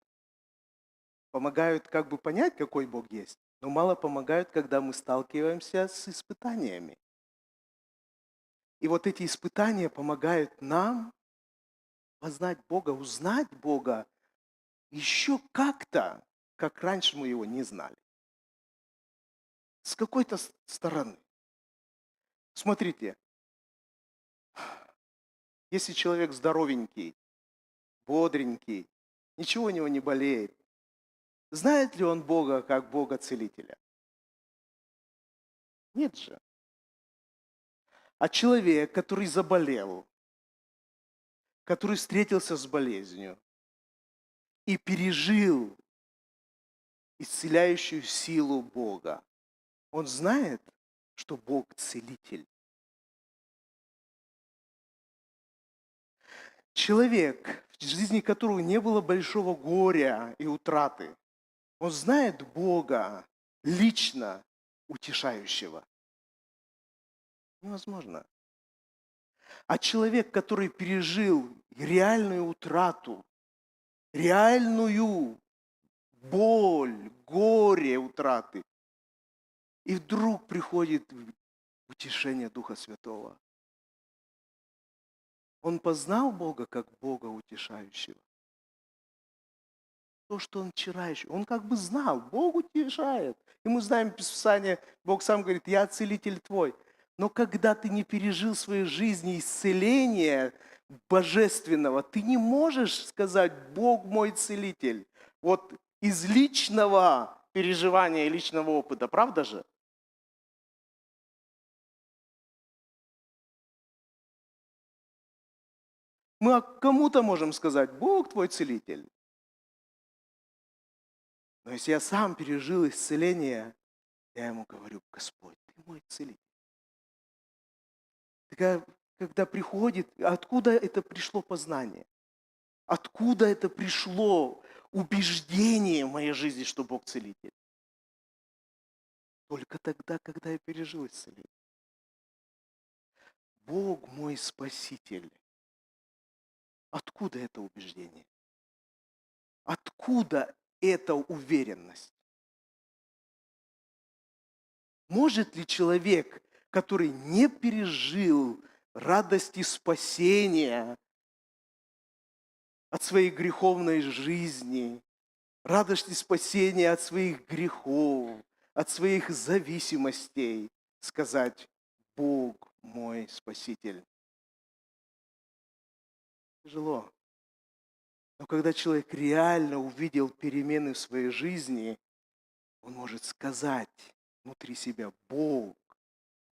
S2: Помогают как бы понять, какой Бог есть, но мало помогают, когда мы сталкиваемся с испытаниями. И вот эти испытания помогают нам познать Бога, узнать Бога еще как-то, как раньше мы его не знали. С какой-то стороны. Смотрите, если человек здоровенький, бодренький, ничего у него не болеет, знает ли он Бога как Бога-целителя? Нет же. А человек, который заболел, который встретился с болезнью и пережил исцеляющую силу Бога, он знает, что Бог целитель. Человек, в жизни которого не было большого горя и утраты, он знает Бога лично утешающего. Невозможно. А человек, который пережил реальную утрату, реальную боль, горе утраты, и вдруг приходит утешение Духа Святого. Он познал Бога как Бога утешающего. То, что он вчера еще, он как бы знал, Бог утешает. И мы знаем из Писания, Бог сам говорит, я целитель твой. Но когда ты не пережил в своей жизни исцеления божественного, ты не можешь сказать, Бог мой целитель. Вот из личного переживания и личного опыта, правда же? Мы кому-то можем сказать, Бог твой целитель. Но если я сам пережил исцеление, я ему говорю, Господь, ты мой целитель. Когда приходит, откуда это пришло познание? Откуда это пришло убеждение в моей жизни, что Бог целитель? Только тогда, когда я пережил исцеление. Бог мой спаситель. Откуда это убеждение? Откуда эта уверенность? Может ли человек, который не пережил радости спасения от своей греховной жизни, радости спасения от своих грехов, от своих зависимостей, сказать, Бог мой Спаситель? Тяжело. Но когда человек реально увидел перемены в своей жизни, он может сказать внутри себя, Бог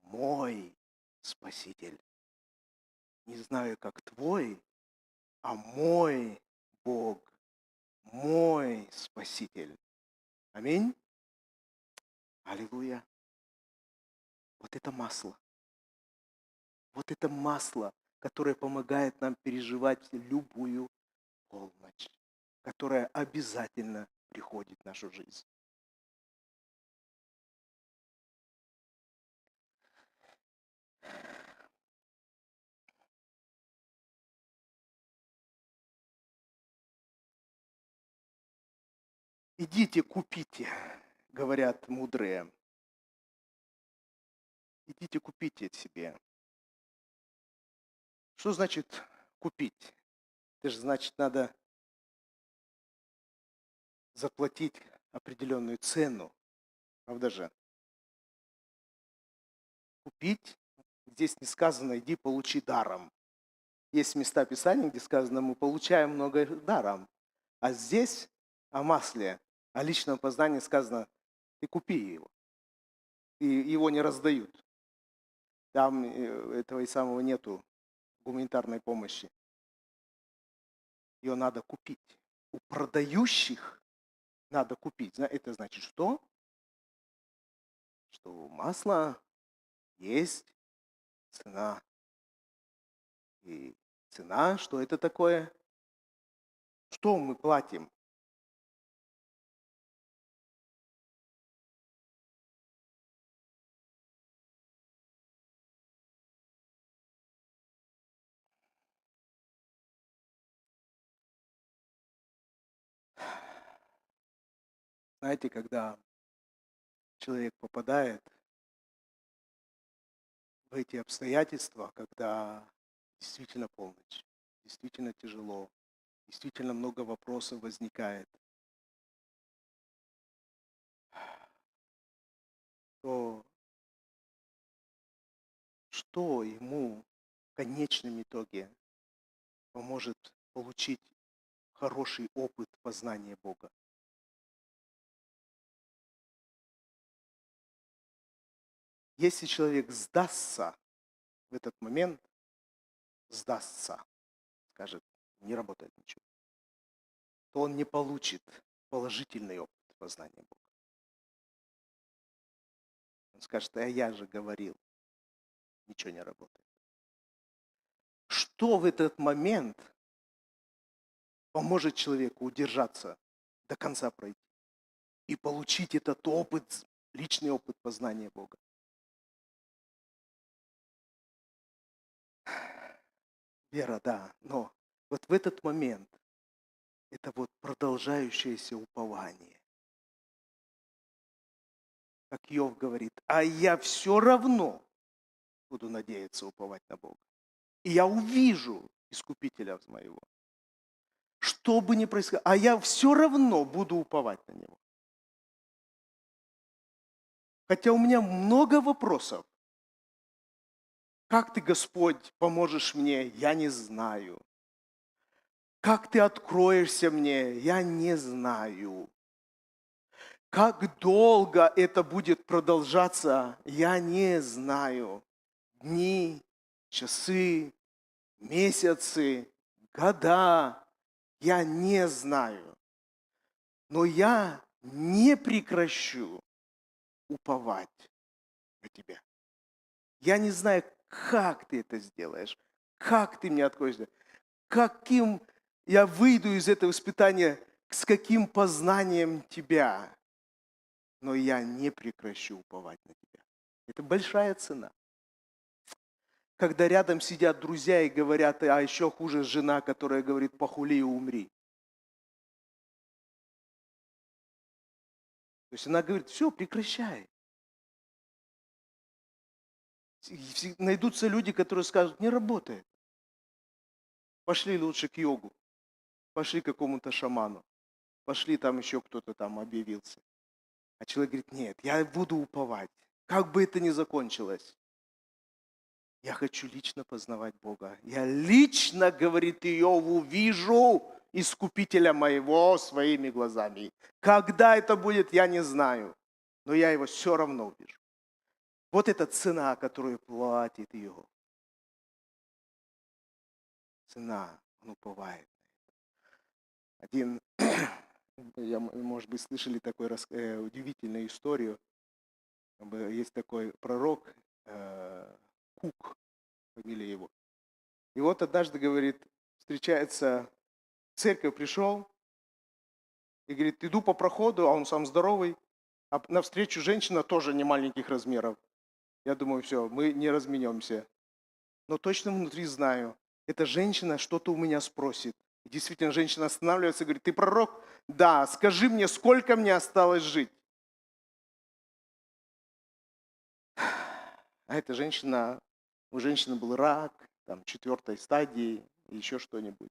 S2: мой Спаситель. Не знаю, как твой, а мой Бог мой Спаситель. Аминь. Аллилуйя. Вот это масло. Вот это масло, которое помогает нам переживать любую полночь, которая обязательно приходит в нашу жизнь. Идите, купите, говорят мудрые. Идите, купите себе. Что значит купить? Это же значит, надо заплатить определенную цену. Правда же? Купить, здесь не сказано, иди получи даром. Есть места Писания, где сказано, мы получаем много даром. А здесь о масле, о личном познании сказано, ты купи его. И его не раздают. Там этого и самого нету, гуманитарной помощи. Ее надо купить. У продающих надо купить. Это значит что? Что у масла есть цена. И цена, что это такое? Что мы платим? Знаете, когда человек попадает в эти обстоятельства, когда действительно полночь, действительно тяжело, действительно много вопросов возникает, то что ему в конечном итоге поможет получить хороший опыт познания Бога? Если человек сдастся в этот момент, сдастся, скажет, не работает ничего, то он не получит положительный опыт познания Бога. Он скажет, а я же говорил, ничего не работает. Что в этот момент поможет человеку удержаться, до конца пройти и получить этот опыт, личный опыт познания Бога? Вера, да, но вот в этот момент это вот продолжающееся упование. Как Иов говорит, а я все равно буду надеяться уповать на Бога. И я увижу Искупителя моего. Что бы ни происходило, а я все равно буду уповать на Него. Хотя у меня много вопросов. Как ты, Господь, поможешь мне, я не знаю. Как ты откроешься мне, я не знаю. Как долго это будет продолжаться, я не знаю. Дни, часы, месяцы, года, я не знаю. Но я не прекращу уповать на Тебя. Я не знаю, как Ты это сделаешь, как Ты мне откроешься, каким я выйду из этого испытания, с каким познанием Тебя. Но я не прекращу уповать на Тебя. Это большая цена. Когда рядом сидят друзья и говорят, а еще хуже жена, которая говорит, похули и умри. То есть она говорит, все, прекращай. Найдутся люди, которые скажут, не работает. Пошли лучше к йогу, пошли к какому-то шаману, пошли там еще кто-то там объявился. А человек говорит, нет, я буду уповать, как бы это ни закончилось. Я хочу лично познавать Бога. Я лично, говорит Иову, вижу Искупителя моего своими глазами. Когда это будет, я не знаю, но я его все равно увижу. Вот эта цена, которую платит Иов. Цена, он уповает. Один, может быть, слышали такую удивительную историю. Есть такой пророк, Кук, фамилия его. И вот однажды, говорит, встречается, в церковь пришел, и говорит, иду по проходу, а он сам здоровый, а навстречу женщина тоже не маленьких размеров. Я думаю, все, мы не разменемся. Но точно внутри знаю, эта женщина что-то у меня спросит. И действительно, женщина останавливается и говорит, ты пророк? Да, скажи мне, сколько мне осталось жить? А эта женщина, у женщины был рак, там, 4-й стадии, еще что-нибудь.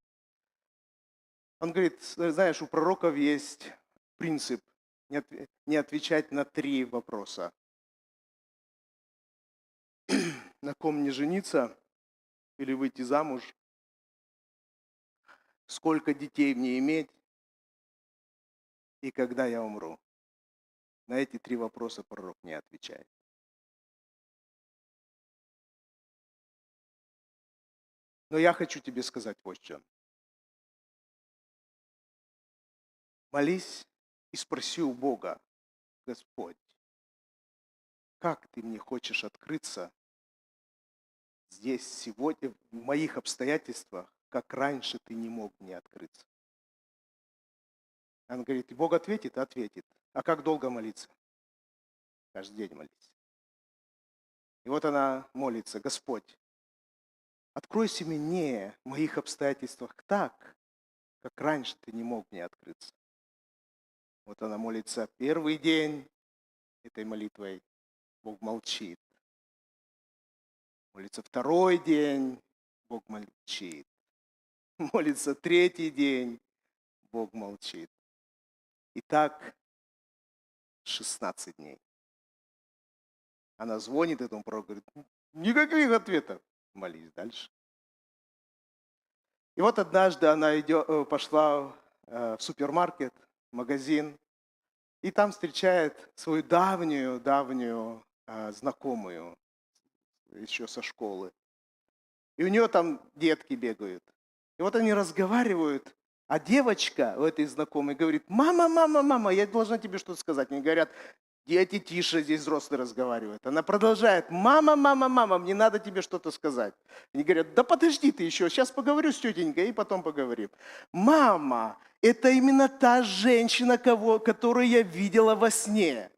S2: Он говорит, знаешь, у пророков есть принцип не отвечать на 3 вопроса. На ком не жениться или выйти замуж, сколько детей мне иметь и когда я умру. На эти 3 вопроса пророк не отвечает. Но я хочу тебе сказать вот что. Молись и спроси у Бога, Господь, как ты мне хочешь открыться здесь, сегодня, в моих обстоятельствах, как раньше ты не мог мне открыться. Он говорит, и Бог ответит, ответит. А как долго молиться? Каждый день молись. И вот она молится, Господь, откройся мне в моих обстоятельствах так, как раньше ты не мог мне открыться. Вот она молится первый день этой молитвой, Бог молчит. Молится второй день, Бог молчит. Молится 3-й день, Бог молчит. И так 16 дней. Она звонит этому пророку, говорит, никаких ответов. Молись дальше. И вот однажды она пошла в супермаркет, в магазин, и там встречает свою давнюю знакомую еще со школы. И у нее там детки бегают. И вот они разговаривают, а девочка у этой знакомой говорит, мама, мама, мама, я должна тебе что-то сказать. Они говорят, дети, тише, здесь взрослые разговаривают. Она продолжает, мама, мама, мама, мне надо тебе что-то сказать. Они говорят, да подожди ты еще, сейчас поговорю с тетенькой и потом поговорим. Мама, это именно та женщина, которую я видела во сне.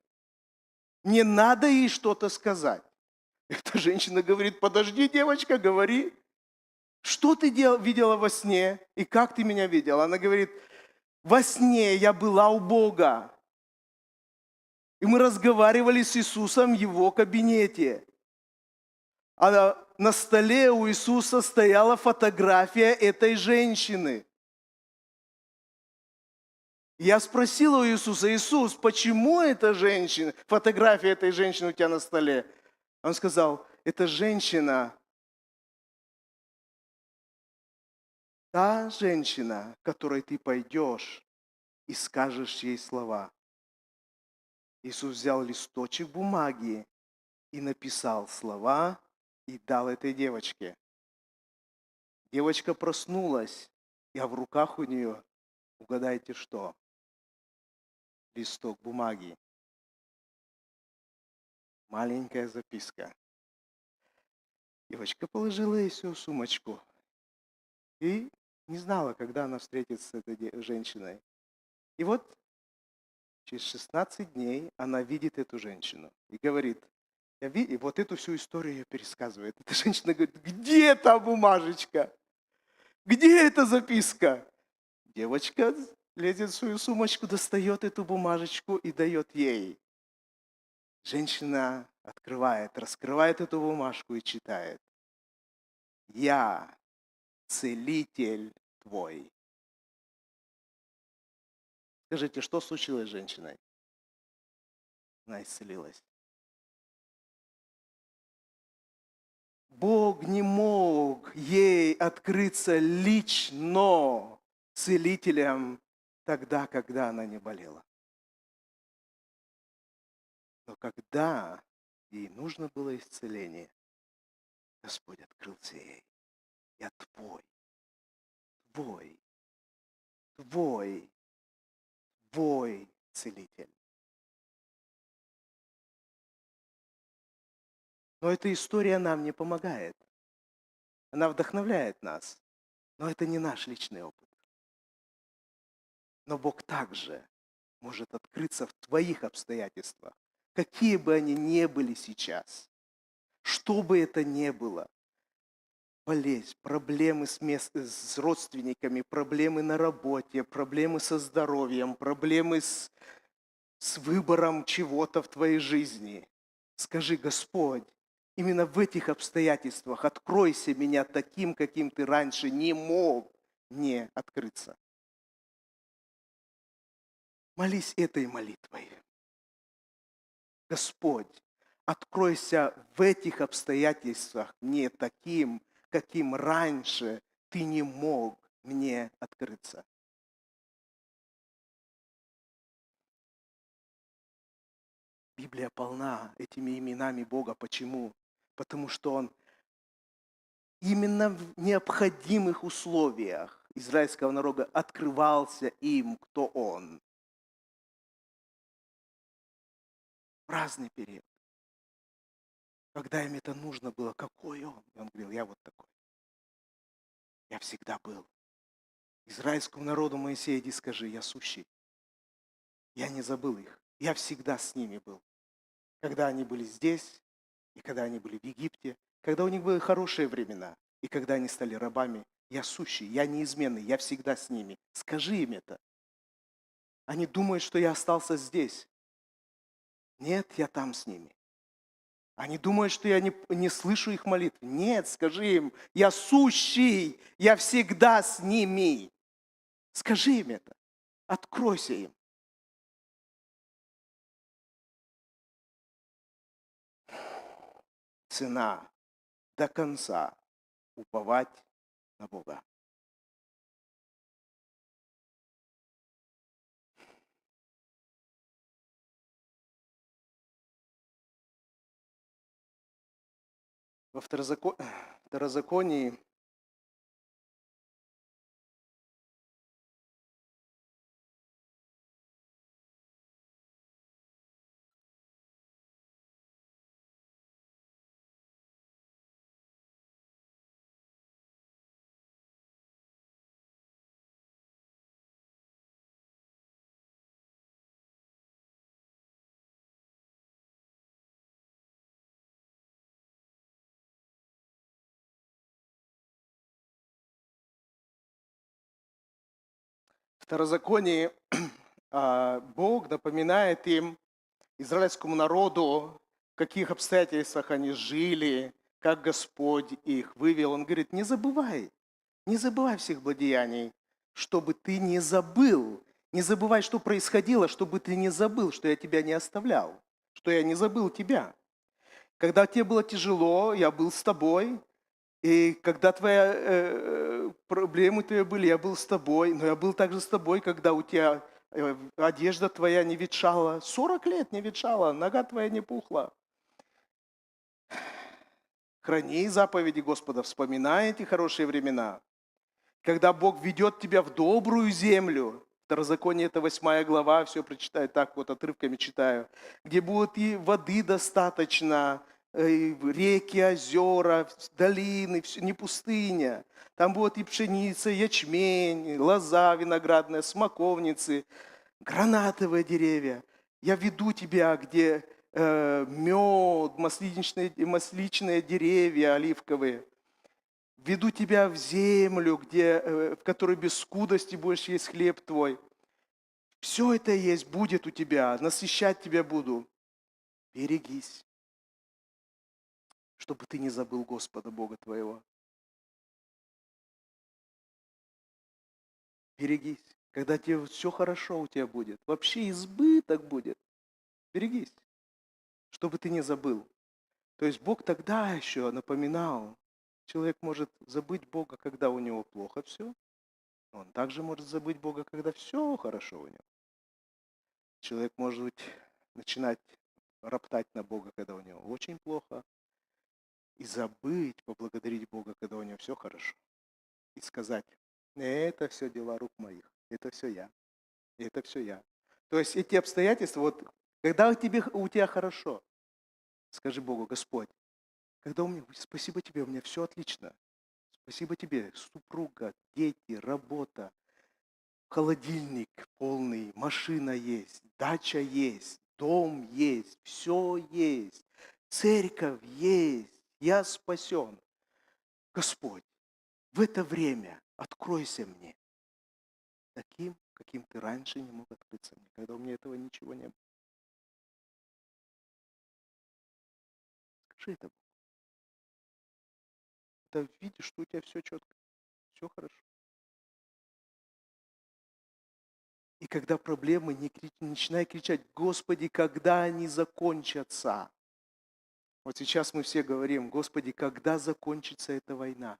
S2: Мне надо ей что-то сказать. Эта женщина говорит, подожди, девочка, говори. Что ты видела во сне и как ты меня видела? Она говорит, во сне я была у Бога. И мы разговаривали с Иисусом в его кабинете. А на столе у Иисуса стояла фотография этой женщины. Я спросила у Иисуса, Иисус, почему эта женщина, фотография этой женщины у тебя на столе? Он сказал, эта женщина, та женщина, к которой ты пойдешь и скажешь ей слова. Иисус взял листочек бумаги и написал слова и дал этой девочке. Девочка проснулась, а в руках у нее, угадайте что? Листок бумаги. Маленькая записка. Девочка положила ей всю сумочку и не знала, когда она встретится с этой женщиной. И вот через 16 дней она видит эту женщину и говорит, и вот эту всю историю ее пересказывает. Эта женщина говорит, где та бумажечка? Где эта записка? Девочка лезет в свою сумочку, достает эту бумажечку и дает ей. Женщина раскрывает эту бумажку и читает. Я целитель твой. Скажите, что случилось с женщиной? Она исцелилась. Бог не мог ей открыться лично целителем тогда, когда она не болела. Но когда ей нужно было исцеление, Господь открылся ей. Я твой. твой целитель. Но эта история нам не помогает. Она вдохновляет нас, но это не наш личный опыт. Но Бог также может открыться в твоих обстоятельствах, какие бы они ни были сейчас, что бы это ни было. Болезнь, проблемы с родственниками, проблемы на работе, проблемы со здоровьем, проблемы с выбором чего-то в твоей жизни. Скажи: Господь, именно в этих обстоятельствах откройся меня таким, каким ты раньше не мог мне открыться. Молись этой молитвой. Господь, откройся в этих обстоятельствах мне таким, каким раньше ты не мог мне открыться. Библия полна этими именами Бога. Почему? Потому что Он именно в необходимых условиях израильского народа открывался им, кто Он. В разный период. Когда им это нужно было, какой Он? И Он говорил: я вот такой. Я всегда был. Израильскому народу Моисей, иди скажи: я сущий. Я не забыл их. Я всегда с ними был. Когда они были здесь, и когда они были в Египте, когда у них были хорошие времена, и когда они стали рабами, я сущий, я неизменный, я всегда с ними. Скажи им это. Они думают, что я остался здесь. Нет, я там с ними. Они думают, что я не слышу их молитв. Нет, скажи им: я сущий, я всегда с ними. Скажи им это. Откройся им. Цена до конца уповать на Бога. Во Второзаконии Второзаконии Бог напоминает им, израильскому народу, в каких обстоятельствах они жили, как Господь их вывел. Он говорит: не забывай всех благодеяний, чтобы ты не забыл. Не забывай, что происходило, чтобы ты не забыл, что я тебя не оставлял, что я не забыл тебя. Когда тебе было тяжело, я был с тобой. И когда проблемы твои были, я был с тобой. Но я был также с тобой, когда у тебя одежда твоя не ветшала. 40 лет не ветшала, нога твоя не пухла. Храни заповеди Господа, вспоминай эти хорошие времена. Когда Бог ведет тебя в добрую землю, Второзаконие, это 8 глава, все прочитаю так, вот отрывками читаю, где будет и воды достаточно, реки, озера, долины, не пустыня. Там будет и пшеница, ячмень, лоза виноградная, смоковницы, гранатовые деревья. Я веду тебя, где мед, масличные деревья оливковые. Веду тебя в землю, в которой без скудости будешь есть хлеб твой. Все это есть будет у тебя, насыщать тебя буду. Берегись, чтобы ты не забыл Господа Бога твоего. Берегись, когда тебе все хорошо у тебя будет, вообще избыток будет. Берегись, чтобы ты не забыл. То есть Бог тогда еще напоминал, человек может забыть Бога, когда у него плохо все. Он также может забыть Бога, когда все хорошо у него. Человек может начинать роптать на Бога, когда у него очень плохо. И забыть поблагодарить Бога, когда у него все хорошо. И сказать: это все дела рук моих. Это все я. Это все я. То есть эти обстоятельства, вот когда у тебя хорошо, скажи Богу: Господь, когда у меня, спасибо тебе, у меня все отлично. Спасибо тебе, супруга, дети, работа, холодильник полный, машина есть, дача есть, дом есть, все есть, церковь есть, я спасен. Господь, в это время откройся мне таким, каким ты раньше не мог открыться мне, когда у меня этого ничего не было. Скажи это Богу. Ты видишь, что у тебя все четко, все хорошо. И когда проблемы, не начинай кричать: Господи, когда они закончатся? Вот сейчас мы все говорим: Господи, когда закончится эта война?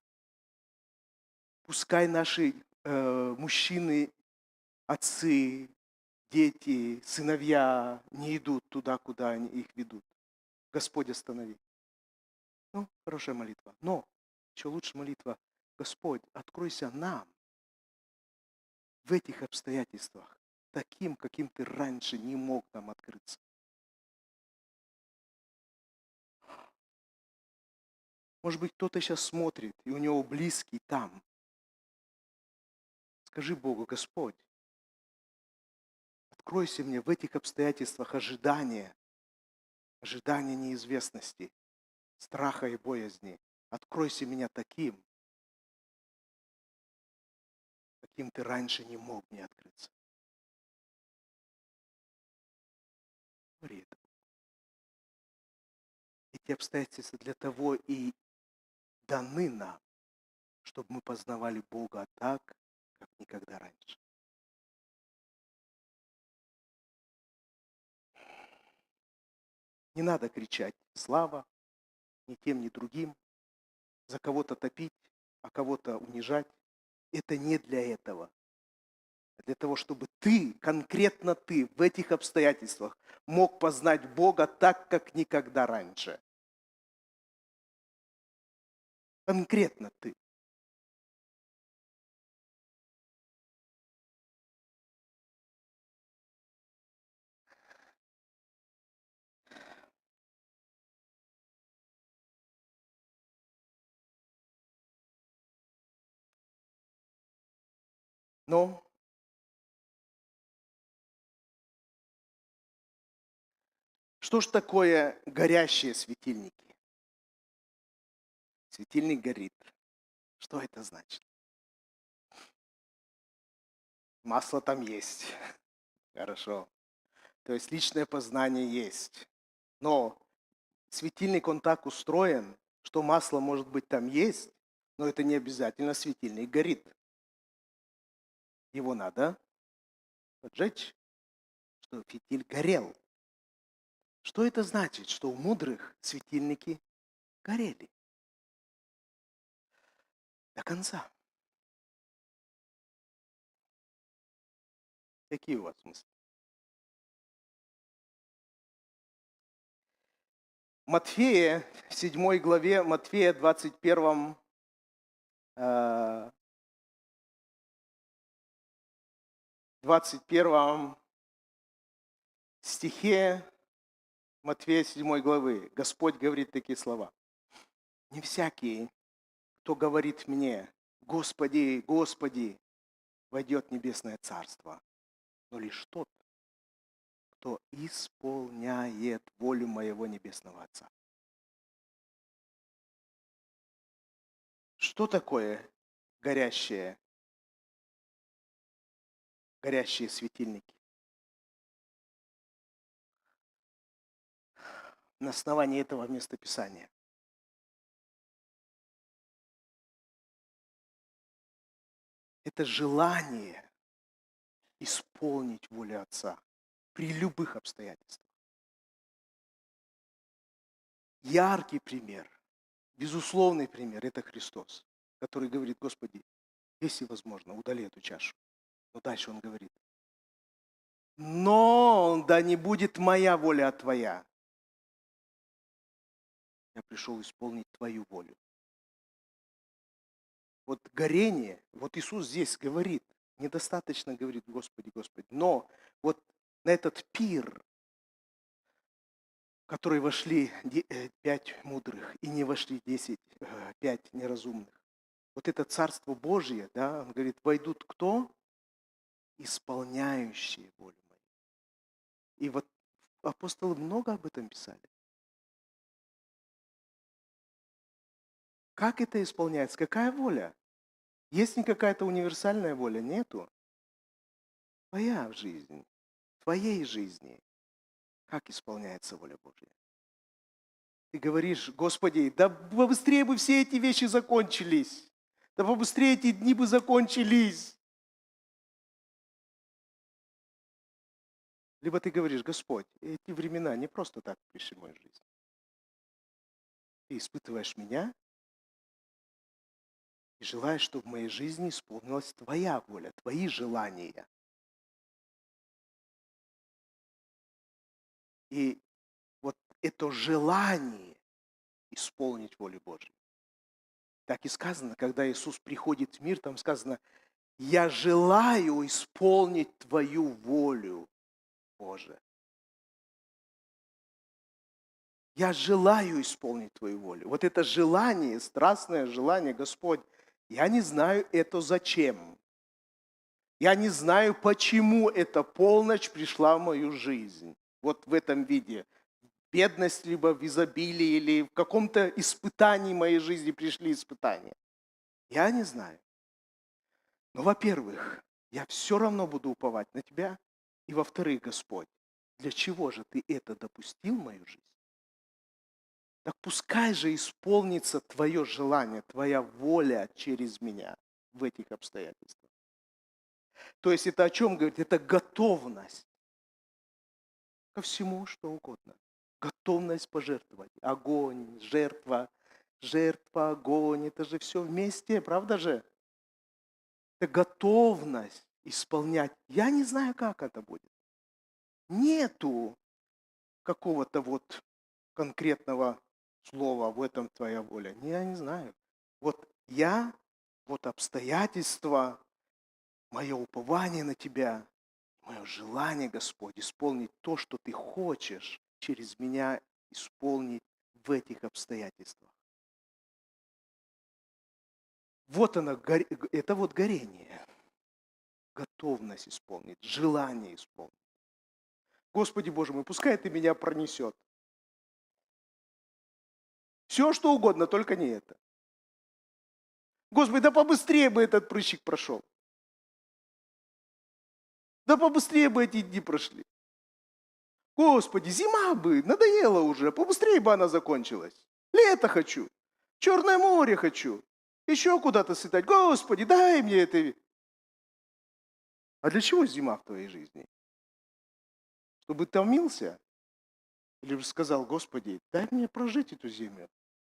S2: Пускай наши мужчины, отцы, дети, сыновья не идут туда, куда они их ведут. Господь, останови. Ну, хорошая молитва. Но еще лучше молитва: Господь, откройся нам в этих обстоятельствах таким, каким ты раньше не мог нам открыться. Может быть, кто-то сейчас смотрит, и у него близкий там. Скажи Богу: Господь, откройся мне в этих обстоятельствах ожидания неизвестности, страха и боязни. Откройся меня таким, каким ты раньше не мог мне открыться. Говори это. Эти обстоятельства для того и даны нам, чтобы мы познавали Бога так, как никогда раньше. Не надо кричать слава ни тем, ни другим, за кого-то топить, а кого-то унижать. Это не для этого. А для того, чтобы ты, конкретно ты, в этих обстоятельствах мог познать Бога так, как никогда раньше. Конкретно ты. Но что ж такое горящие светильники? Светильник горит. Что это значит? Масло там есть. Хорошо. То есть личное познание есть. Но светильник, он так устроен, что масло, может быть, там есть, но это не обязательно светильник горит. Его надо поджечь, чтобы фитиль горел. Что это значит? Что у мудрых светильники горели до конца. Какие у вас мысли? Матфея, в 7 главе, Матфея, 21 стихе Матфея 7 главы Господь говорит такие слова: «Не всякий, кто говорит мне: Господи, Господи, войдет в небесное царство, но лишь тот, кто исполняет волю моего небесного Отца». Что такое горящие светильники? На основании этого местописания. Это желание исполнить волю Отца при любых обстоятельствах. Яркий пример, безусловный пример – это Христос, который говорит: Господи, если возможно, удали эту чашу. Но дальше Он говорит: но да не будет моя воля, а Твоя. Я пришел исполнить Твою волю. Вот горение, вот Иисус здесь говорит: Недостаточно говорить Господи, Господи. Но вот на этот пир, в который вошли 5 мудрых и не вошли 5 неразумных. Вот это Царство Божье, да, он говорит, войдут кто? Исполняющие волю мою. И вот апостолы много об этом писали. Как это исполняется? Какая воля? Есть ли какая-то универсальная воля? Нету. Твоя жизнь, твоей жизни. Как исполняется воля Божья? Ты говоришь, Господи, да побыстрее бы все эти вещи закончились. Да побыстрее эти дни бы закончились. Либо ты говоришь, Господь, эти времена не просто так пришли в мою жизнь. Ты испытываешь меня и желаешь, чтобы в моей жизни исполнилась Твоя воля, Твои желания. И вот это желание исполнить волю Божью. Так и сказано, когда Иисус приходит в мир, там сказано, я желаю исполнить Твою волю, Боже. Я желаю исполнить Твою волю. Вот это желание, страстное желание, Господь, я не знаю это зачем. Я не знаю, почему эта полночь пришла в мою жизнь. Вот в этом виде. Бедность, либо в изобилии, или в каком-то испытании моей жизни пришли испытания. Я не знаю. Но, во-первых, я все равно буду уповать на Тебя. И, во-вторых, Господь, для чего же Ты это допустил в мою жизнь? Так пускай же исполнится Твое желание, Твоя воля через меня в этих обстоятельствах. То есть это о чем говорит? Это готовность ко всему, что угодно. Готовность пожертвовать. Огонь, жертва, огонь. Это же все вместе, правда же? Это готовность исполнять. Я не знаю, как это будет. Нету какого-то вот конкретного слова, в этом Твоя воля. Я не знаю. Вот я, вот обстоятельства, мое упование на Тебя, мое желание, Господь, исполнить то, что Ты хочешь через меня исполнить в этих обстоятельствах. Вот оно, это вот горение, готовность исполнить, желание исполнить. Господи Боже мой, пускай Ты меня пронесет. Все, что угодно, только не это. Господи, да побыстрее бы этот прыщик прошел. Да побыстрее бы эти дни прошли. Господи, зима бы, надоела уже, побыстрее бы она закончилась. Лето хочу, Черное море хочу, еще куда-то слетать. Господи, дай мне это. А для чего зима в твоей жизни? Чтобы ты томился? Или же сказал, Господи, дай мне прожить эту землю,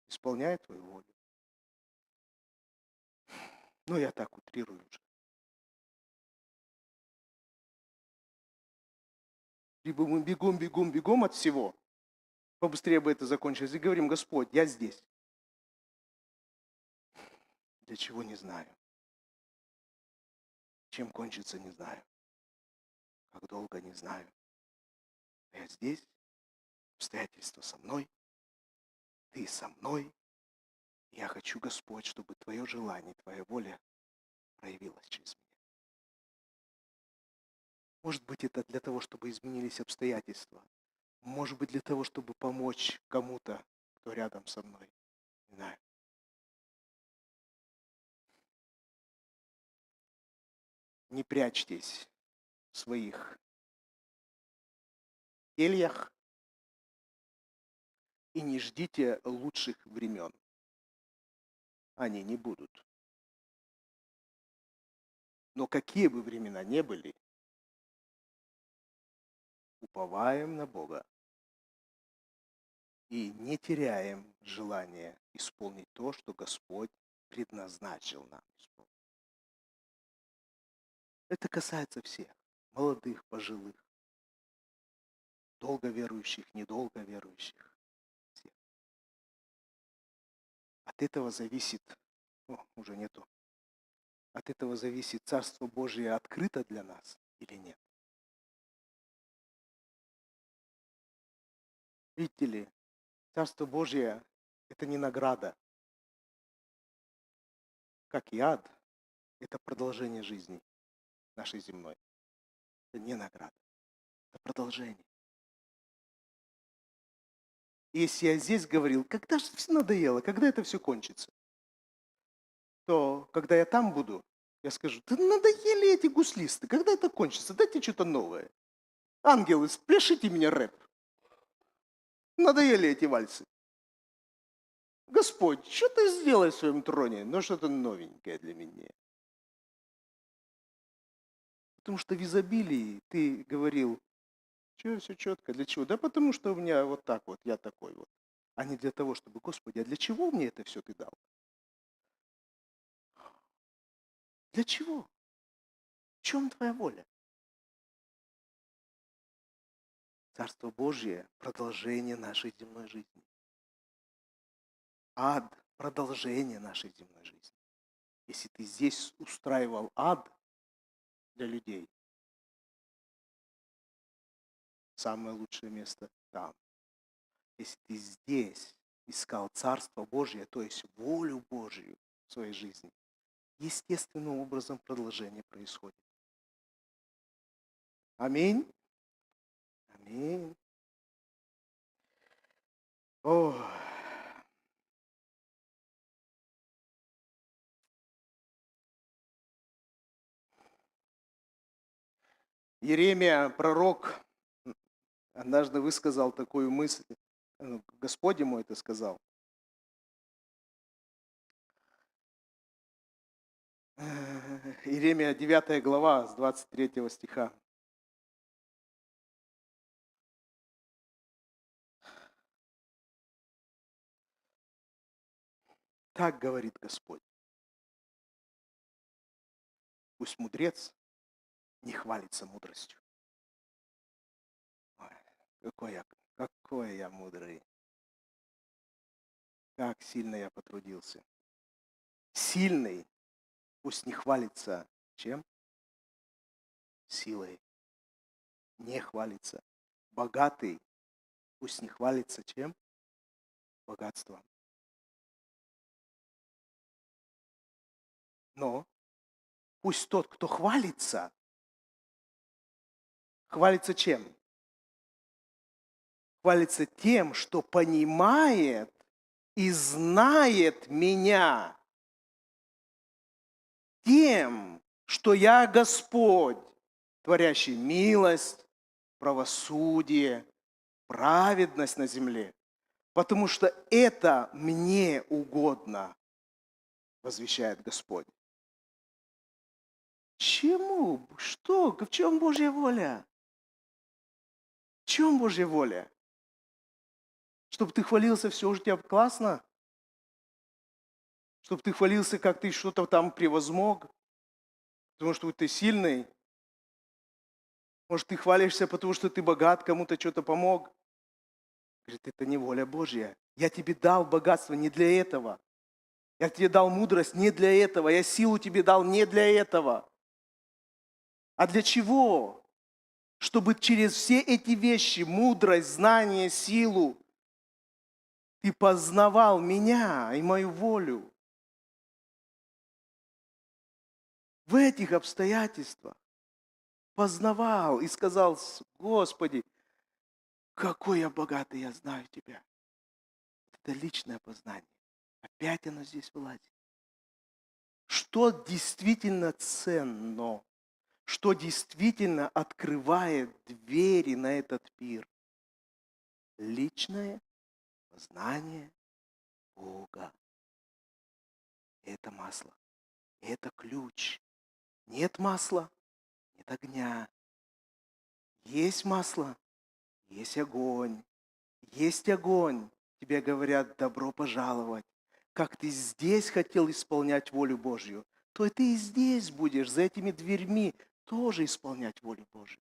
S2: исполняя Твою волю. Ну, я так утрирую уже. Либо мы бегом от всего, побыстрее бы это закончилось, и говорим, Господь, я здесь. Для чего, не знаю. Чем кончится, не знаю. Как долго, не знаю. Я здесь, обстоятельства со мной, Ты со мной. Я хочу, Господь, чтобы Твое желание, Твоя воля проявилась через меня. Может быть, это для того, чтобы изменились обстоятельства. Может быть, для того, чтобы помочь кому-то, кто рядом со мной. Не знаю. Не прячьтесь в своих кельях и не ждите лучших времен. Они не будут. Но какие бы времена ни были, уповаем на Бога и не теряем желания исполнить то, что Господь предназначил нам исполнить. Это касается всех, молодых, пожилых, долго верующих, недолго верующих. Всех. От этого зависит, уже нету, от от этого зависит, Царство Божие открыто для нас или нет. Видите ли, Царство Божие – это не награда, как и ад – это продолжение жизни нашей земной. Это не награда, это продолжение. И если я здесь говорил, когда же все надоело, когда это все кончится, то когда я там буду, я скажу, да надоели эти гуслисты, когда это кончится, дайте что-то новое. Ангелы, спляшите меня рэп. Надоели эти вальсы. Господь, что ты сделай в своем троне? Ну, что-то новенькое для меня. Потому что в изобилии ты говорил, что все четко, для чего? Да потому что у меня вот так вот, я такой вот. А не для того, чтобы, Господи, а для чего мне это все ты дал? Для чего? В чем твоя воля? Царство Божье – продолжение нашей земной жизни. Ад – продолжение нашей земной жизни. Если ты здесь устраивал ад для людей, самое лучшее место там. Если ты здесь искал Царство Божье, то есть волю Божью в своей жизни, естественным образом продолжение происходит. Аминь. Аминь. О. Иеремия, пророк, однажды высказал такую мысль, Господь ему это сказал. Иеремия 9 глава с 23 стиха. Так говорит Господь. Пусть мудрец не хвалится мудростью. Ой, какой я мудрый. Как сильно я потрудился. Сильный пусть не хвалится чем? Силой. Не хвалится. Богатый пусть не хвалится чем? Богатством. Но пусть тот, кто хвалится чем? Хвалится тем, что понимает и знает меня. Тем, что я Господь, творящий милость, правосудие, праведность на земле. Потому что это мне угодно, возвещает Господь. Чему? Что? В чем Божья воля? В чем Божья воля? Чтобы ты хвалился, все у тебя классно? Чтобы ты хвалился, как ты что-то там превозмог? Потому что ты сильный? Может, ты хвалишься, потому что ты богат, кому-то что-то помог? Говорит, это не воля Божья. Я тебе дал богатство не для этого. Я тебе дал мудрость не для этого. Я силу тебе дал не для этого. А для чего? Чтобы через все эти вещи, мудрость, знание, силу, ты познавал меня и мою волю. В этих обстоятельствах познавал и сказал, Господи, какой я богатый, я знаю Тебя. Это личное познание. Опять оно здесь вылазит. Что действительно ценно, что действительно открывает двери на этот мир? Личное познание Бога. Это масло, это ключ. Нет масла, нет огня. Есть масло, есть огонь. Есть огонь. Тебе говорят, добро пожаловать. Как ты здесь хотел исполнять волю Божью, то ты и здесь будешь, за этими дверьми, тоже исполнять волю Божью.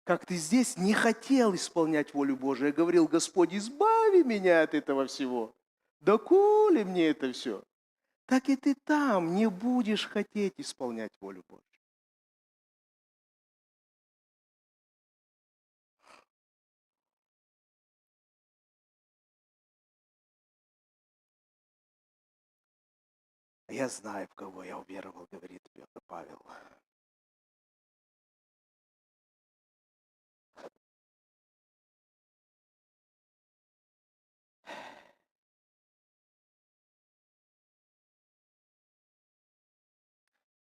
S2: Как ты здесь не хотел исполнять волю Божию, я говорил, Господь, избави меня от этого всего. Доколе мне это все? так и ты там не будешь хотеть исполнять волю Божью. Я знаю, в кого я уверовал, говорит Павел.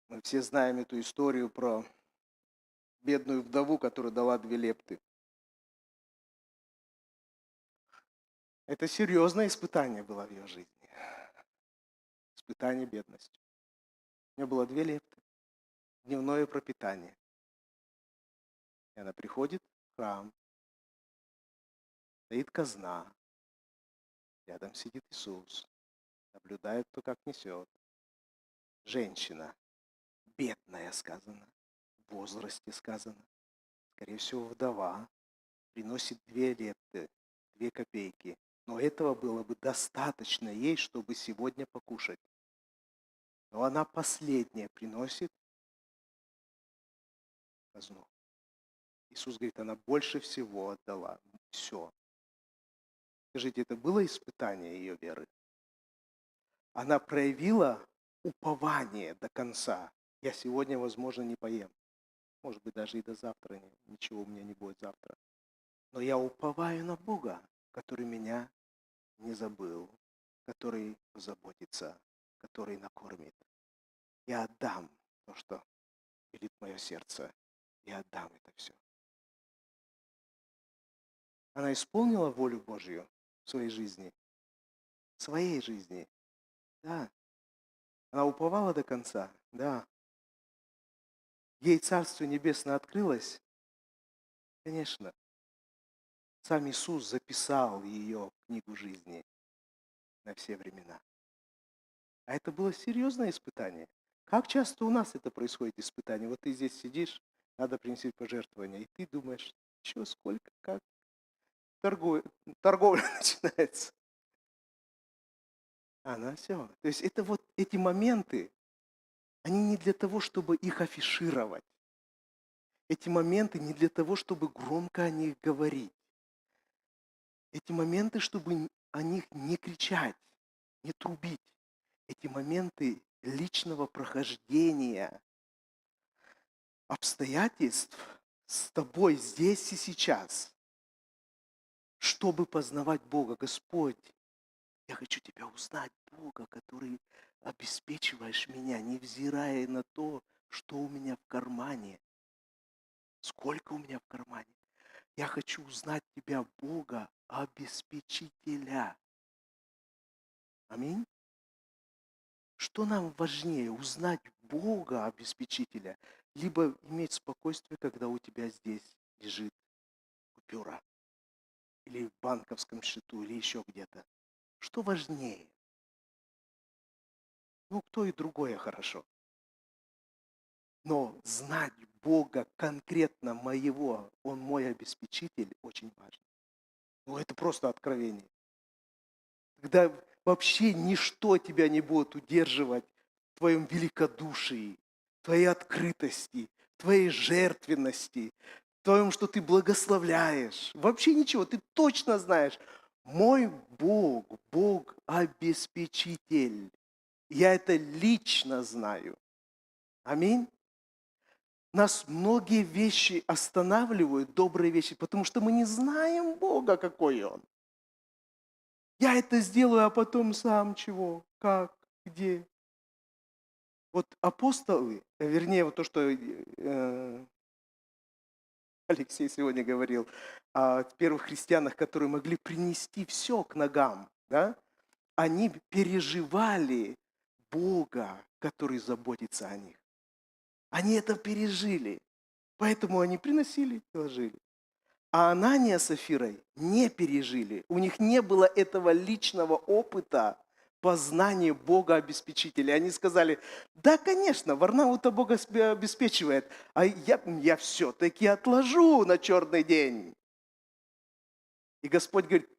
S2: Мы все знаем эту историю про бедную вдову, которая дала 2 лепты. Это серьезное испытание было в ее жизни. Испытание бедностью. У нее было 2 лепты, дневное пропитание. И она приходит в храм, стоит казна, рядом сидит Иисус, наблюдает, кто как несет. Женщина, бедная сказано, в возрасте сказано, скорее всего, вдова, приносит 2 лепты, 2 копейки. Но этого было бы достаточно ей, чтобы сегодня покушать. Но она последняя приносит казну. Иисус говорит, она больше всего отдала. Все. Скажите, это было испытание ее веры? Она проявила упование до конца. Я сегодня, возможно, не поем. Может быть, даже и до завтра ничего у меня не будет завтра. Но я уповаю на Бога, который меня не забыл, который заботится, который накормит. Я отдам то, что велит мое сердце. Я отдам это все. Она исполнила волю Божью в своей жизни. В своей жизни. Да. Она уповала до конца. Да. Ей Царство Небесное открылось. Конечно. Сам Иисус записал ее в книгу жизни на все времена. А это было серьезное испытание. Как часто у нас это происходит, испытание? Вот ты здесь сидишь, надо принести пожертвования, и ты думаешь, что, сколько, как? Торговля начинается. Она все. То есть это вот эти моменты, они не для того, чтобы их афишировать. Эти моменты не для того, чтобы громко о них говорить. Эти моменты, чтобы о них не кричать, не трубить. Эти моменты личного прохождения обстоятельств с тобой здесь и сейчас, чтобы познавать Бога. Господь, я хочу Тебя узнать, Бога, который обеспечиваешь меня, невзирая на то, что у меня в кармане, сколько у меня в кармане. Я хочу узнать Тебя, Бога, обеспечителя. Аминь. Что нам важнее, узнать Бога, обеспечителя, либо иметь спокойствие, когда у тебя здесь лежит купюра, или в банковском счету, или еще где-то? Что важнее? Ну, то и другое хорошо. Но знать Бога конкретно моего, Он мой обеспечитель, очень важно. Ну, это просто откровение. Когда вообще ничто тебя не будет удерживать в твоем великодушии, в твоей открытости, в твоей жертвенности, в твоем, что ты благословляешь. Вообще ничего, ты точно знаешь. Мой Бог, Бог обеспечитель. Я это лично знаю. Аминь. Нас многие вещи останавливают, добрые вещи, потому что мы не знаем Бога, какой Он. Я это сделаю, а потом сам чего, как, где. Вот апостолы, вернее, вот то, что Алексей сегодня говорил о первых христианах, которые могли принести все к ногам, да? Они переживали Бога, который заботится о них. Они это пережили, поэтому они приносили и ложили. А Анания с Сафирой не пережили. У них не было этого личного опыта познания Бога обеспечителя. Они сказали, да, конечно, Варнаву-то Бог обеспечивает, а я все-таки отложу на черный день. И Господь говорит,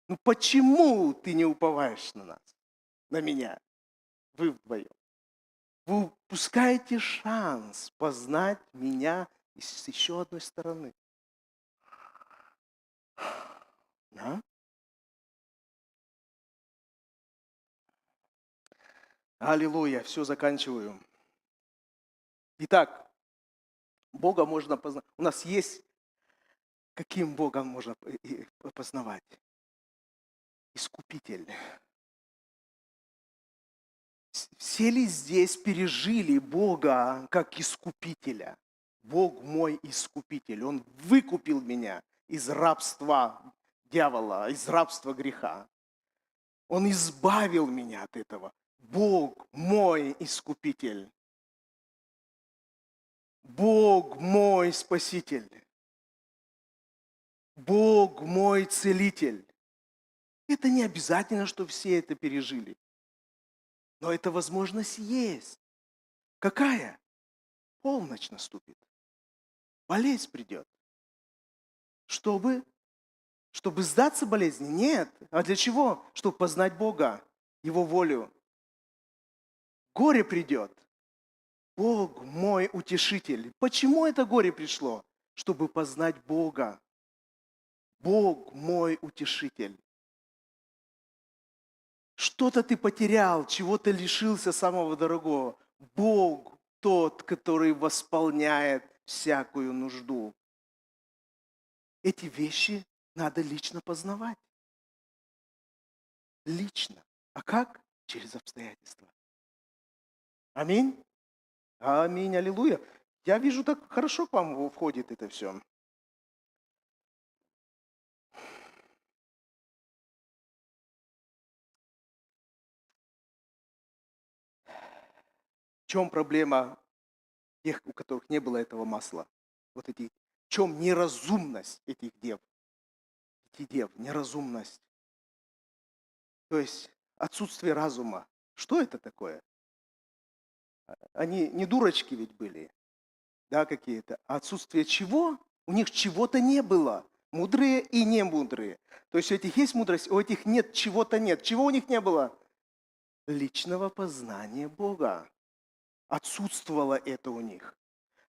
S2: ну почему ты не уповаешь на нас, на меня? вы вдвоем. Вы упускаете шанс познать меня с еще одной стороны. Да? Аллилуйя, все, заканчиваю. Итак, Бога можно познать. У нас есть, каким Богом можно познавать? Искупитель. Все ли здесь пережили Бога как искупителя? Бог мой искупитель. Он выкупил меня из рабства дьявола, из рабства греха. Он избавил меня от этого. Бог мой искупитель. Бог мой спаситель. Бог мой целитель. Это не обязательно, что все это пережили. Но эта возможность есть. Какая? Полночь наступит. Болезнь придет. Чтобы сдаться болезни? Нет. А для чего? Чтобы познать Бога, Его волю. Горе придет. Бог мой утешитель. Почему это горе пришло? Чтобы познать Бога. Бог мой утешитель. Что-то ты потерял, чего-то лишился самого дорогого. Бог тот, который восполняет всякую нужду. Эти вещи надо лично познавать. Лично. А как? Через обстоятельства. Аминь. Аминь, аллилуйя. Я вижу, так хорошо к вам входит это все. В чем проблема тех, у которых не было этого масла? Вот эти, в чем неразумность этих дев? Этих дев, неразумность. То есть отсутствие разума. Что это такое? Они не дурочки ведь были, да, какие-то. А отсутствие чего? У них чего-то не было. Мудрые и не мудрые. То есть у этих есть мудрость, у этих нет, чего-то нет. Чего у них не было? Личного познания Бога. Отсутствовало это у них.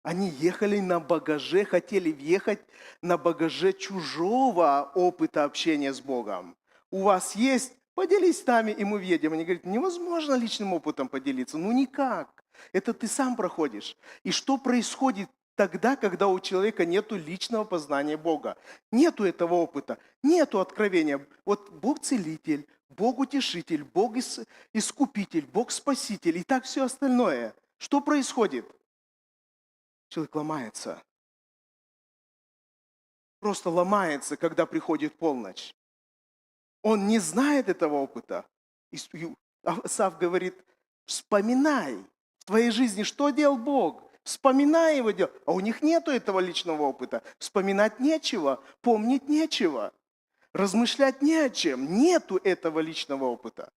S2: Они ехали на багаже, хотели въехать на багаже чужого опыта общения с Богом. У вас есть? Поделись с нами, и мы въедем. Они говорят, невозможно личным опытом поделиться. Ну никак. Это ты сам проходишь. И что происходит тогда, когда у человека нет личного познания Бога? Нету этого опыта, нету откровения. Вот Бог целитель, Бог утешитель, Бог искупитель, Бог спаситель и так все остальное. Что происходит? Человек ломается. Просто ломается, когда приходит полночь. Он не знает этого опыта. Асав говорит, вспоминай в твоей жизни, что делал Бог. Вспоминай его дело. А у них нету этого личного опыта. Вспоминать нечего, помнить нечего, размышлять не о чем. Нету этого личного опыта.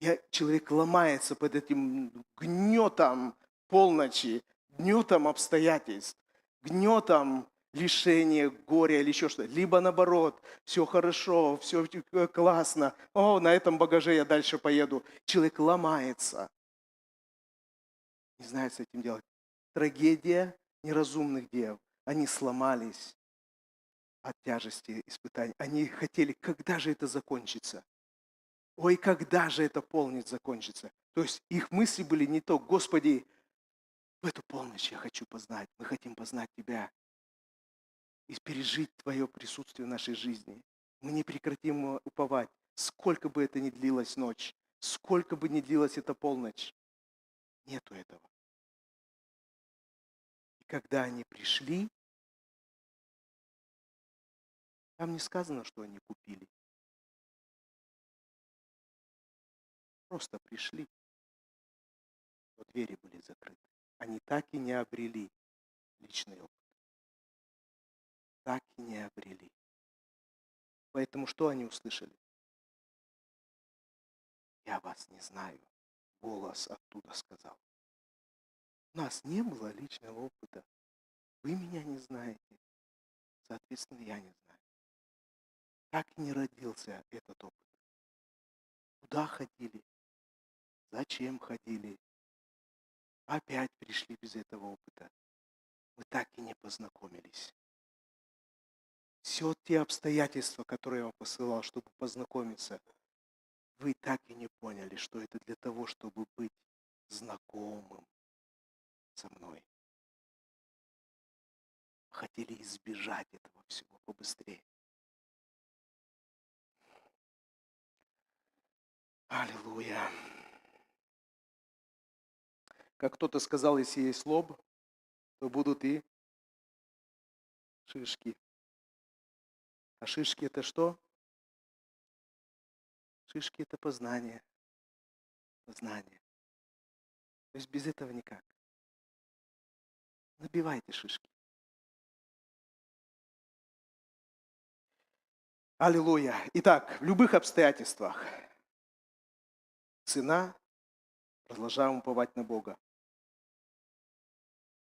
S2: И человек ломается под этим гнетом полночи, гнетом обстоятельств, гнетом лишения, горя или еще что-то. Либо наоборот, все хорошо, все классно, на этом багаже я дальше поеду. Человек ломается. Не знает, с этим делать. Трагедия неразумных дев. Они сломались от тяжести испытаний. Они хотели, когда же это закончится? Ой, когда же это полночь закончится? То есть их мысли были не то, Господи, в эту полночь я хочу познать, мы хотим познать Тебя и пережить Твое присутствие в нашей жизни. Мы не прекратим уповать, сколько бы это ни длилась ночь, сколько бы ни длилась эта полночь. Нету этого. И когда они пришли, там не сказано, что они купили. Просто пришли, но двери были закрыты. Они так и не обрели личный опыт. Так и не обрели. Поэтому что они услышали? Я вас не знаю. Голос оттуда сказал. У нас не было личного опыта. Вы меня не знаете. Соответственно, я не знаю. Так и не родился этот опыт. Куда ходили? Зачем ходили? Опять пришли без этого опыта. Мы так и не познакомились. Все те обстоятельства, которые я вам посылал, чтобы познакомиться, вы так и не поняли, что это для того, чтобы быть знакомым со мной. Хотели избежать этого всего побыстрее. Аллилуйя. Как кто-то сказал, если есть лоб, то будут и шишки. А шишки это что? Шишки это познание. Познание. То есть без этого никак. Набивайте шишки. Аллилуйя. Итак, в любых обстоятельствах цена, продолжаем уповать на Бога.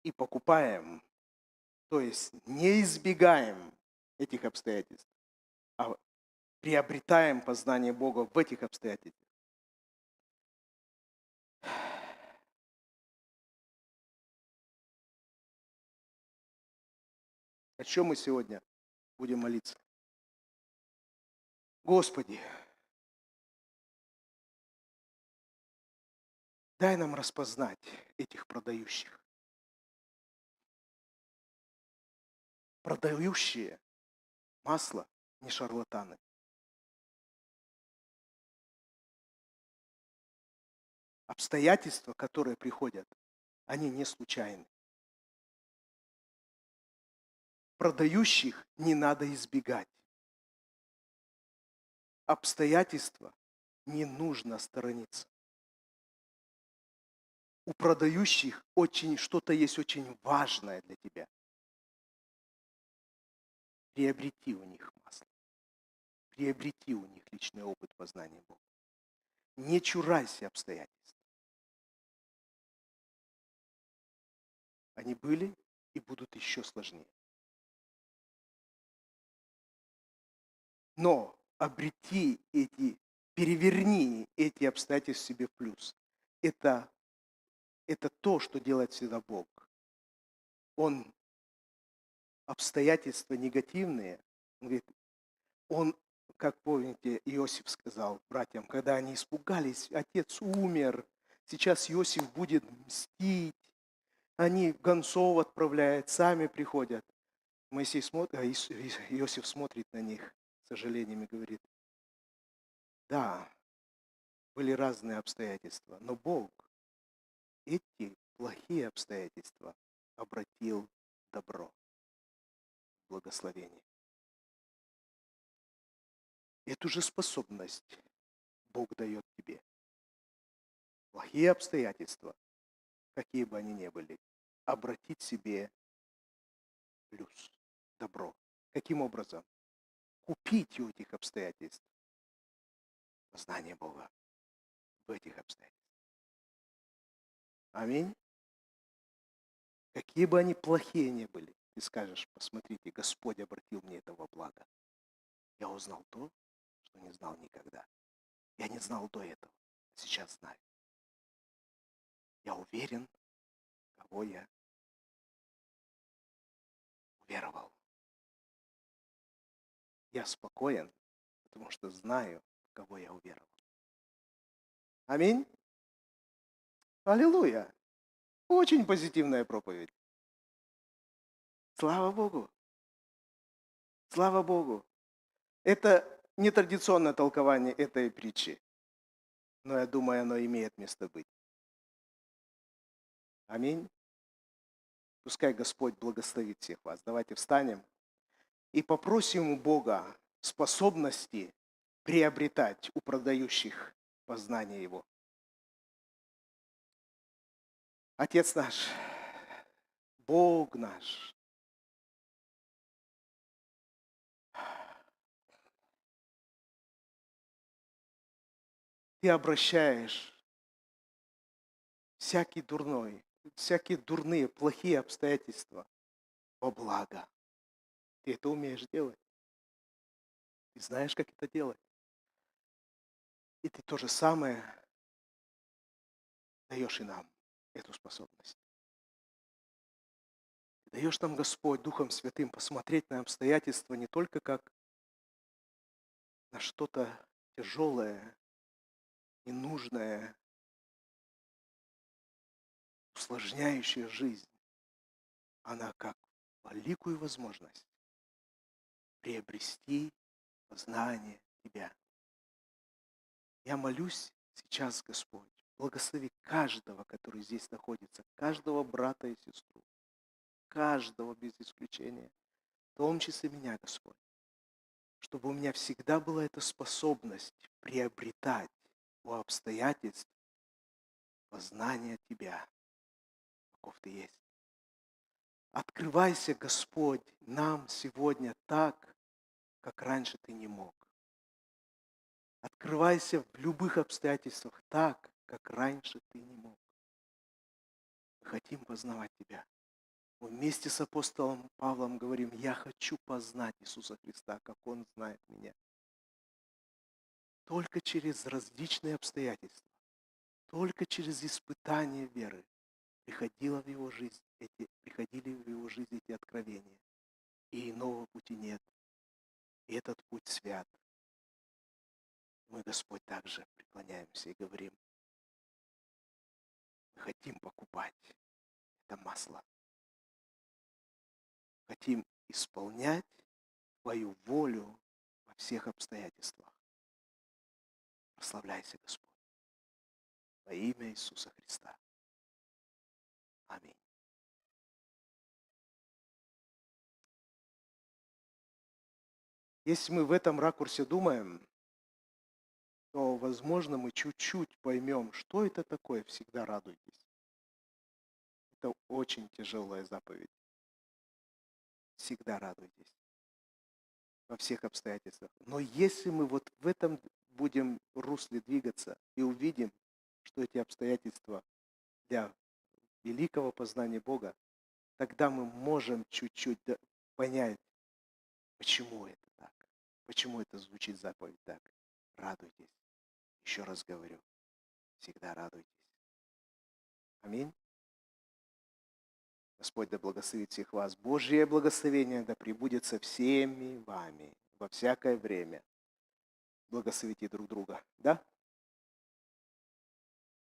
S2: И покупаем, то есть не избегаем этих обстоятельств, а приобретаем познание Бога в этих обстоятельствах. О чем мы сегодня будем молиться? Господи, дай нам распознать этих продающих. Продающие масло не шарлатаны. Обстоятельства, которые приходят, они не случайны. Продающих не надо избегать. Обстоятельства не нужно сторониться. У продающих что-то есть очень важное для тебя. Приобрети у них масло. Приобрети у них личный опыт познания Бога. Не чурайся обстоятельств. Они были и будут еще сложнее. Но переверни эти обстоятельства себе в плюс. Это то, что делает всегда Бог. Он обстоятельства негативные, он, как помните, Иосиф сказал братьям, когда они испугались, отец умер, сейчас Иосиф будет мстить, они гонцов отправляют, сами приходят. Иосиф смотрит на них с сожалением и говорит, да, были разные обстоятельства, но Бог эти плохие обстоятельства обратил в добро, в благословение. Эту же способность Бог дает тебе. Плохие обстоятельства, какие бы они ни были, обратить себе плюс, добро. Каким образом? Купить у этих обстоятельств познание Бога в этих обстоятельствах. Аминь. Какие бы они плохие ни были, ты скажешь, посмотрите, Господь обратил мне это во благо. Я узнал то, что не знал никогда. Я не знал до этого, сейчас знаю. Я уверен, в кого я уверовал. Я спокоен, потому что знаю, в кого я уверовал. Аминь. Аллилуйя. Очень позитивная проповедь. Слава Богу. Слава Богу. Это нетрадиционное толкование этой притчи, но я думаю, оно имеет место быть. Аминь. Пускай Господь благословит всех вас. Давайте встанем и попросим у Бога способности приобретать у продающих познание Его. Отец наш, Бог наш, Ты обращаешь всякие дурные, плохие обстоятельства во благо. Ты это умеешь делать. Ты знаешь, как это делать. И ты то же самое даешь и нам эту способность. Ты даешь нам, Господь, Духом Святым посмотреть на обстоятельства не только как на что-то тяжелое, ненужное, усложняющее жизнь, а на как великую возможность приобрести познание Тебя. Я молюсь сейчас, Господь, благослови каждого, который здесь находится, каждого брата и сестру, каждого без исключения, в том числе меня, Господь, чтобы у меня всегда была эта способность приобретать у обстоятельств познание Тебя, каков Ты есть. Открывайся, Господь, нам сегодня так, как раньше Ты не мог. Открывайся в любых обстоятельствах так, как раньше Ты не мог. Мы хотим познавать Тебя. Мы вместе с апостолом Павлом говорим: я хочу познать Иисуса Христа, как Он знает меня. Только через различные обстоятельства, только через испытания веры приходили в его жизнь эти откровения. И иного пути нет. И этот путь свят. Мы, Господь, также преклоняемся и говорим: мы хотим покупать это масло. Хотим исполнять Твою волю во всех обстоятельствах. Прославляйся, Господь, во имя Иисуса Христа. Аминь. Если мы в этом ракурсе думаем, то, возможно, мы чуть-чуть поймем, что это такое «всегда радуйтесь». Это очень тяжелая заповедь. Всегда радуйтесь во всех обстоятельствах. Но если мы вот в этом будем русле двигаться и увидим, что эти обстоятельства для великого познания Бога, тогда мы можем чуть-чуть понять, почему это так, почему это звучит заповедь так. Радуйтесь. Еще раз говорю, всегда радуйтесь. Аминь. Господь да благословит всех вас. Божье благословение да пребудет со всеми вами во всякое время. Благословите друг друга. Да?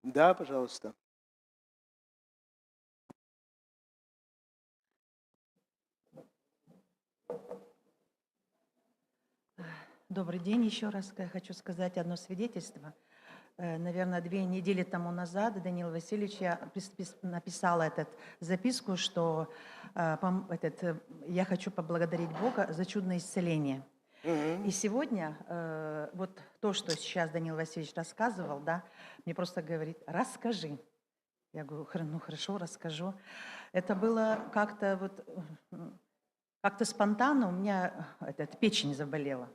S2: Да, пожалуйста.
S6: Добрый день еще раз. Хочу сказать одно свидетельство. Наверное, 2 недели тому назад Даниил Васильевич, я написала эту записку, что я хочу поблагодарить Бога за чудное исцеление. И сегодня вот то, что сейчас Даниил Васильевич рассказывал, да, мне просто говорит: расскажи. Я говорю: ну хорошо, расскажу. Это было как-то спонтанно, у меня печень заболела.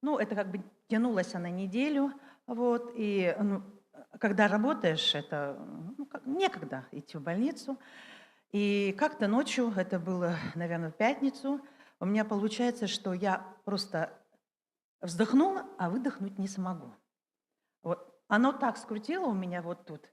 S6: Ну, это как бы тянулось на неделю, вот, и когда работаешь, это некогда идти в больницу. И как-то ночью, это было, наверное, в пятницу, у меня получается, что я просто вздохнула, а выдохнуть не смогу. Вот. Оно так скрутило у меня вот тут.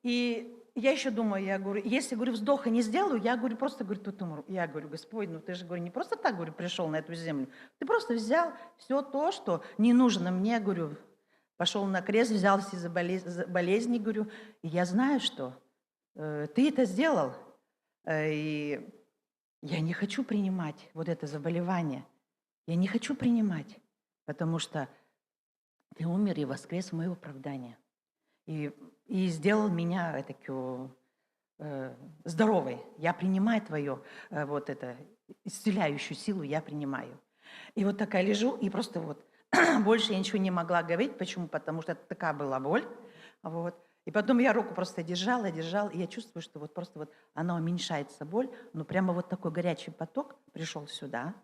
S6: И я еще думаю, я говорю, если, говорю, вздоха не сделаю, я, говорю, просто, говорю, тут умру. Я говорю: Господь, ну ты же, говорю, не просто так, говорю, пришел на эту землю. Ты просто взял все то, что не нужно мне, говорю, пошел на крест, взялся за болезни, говорю. И я знаю, что ты это сделал. И я не хочу принимать вот это заболевание. Я не хочу принимать, потому что ты умер и воскрес в мое оправдание. И сделал меня здоровой. Я принимаю твою вот это исцеляющую силу, я принимаю. И вот такая лежу, и просто вот больше я ничего не могла говорить. Почему? Потому что такая была боль. Вот. И потом я руку просто держала, и я чувствую, что вот просто вот она уменьшается, боль, но прямо вот такой горячий поток пришел сюда.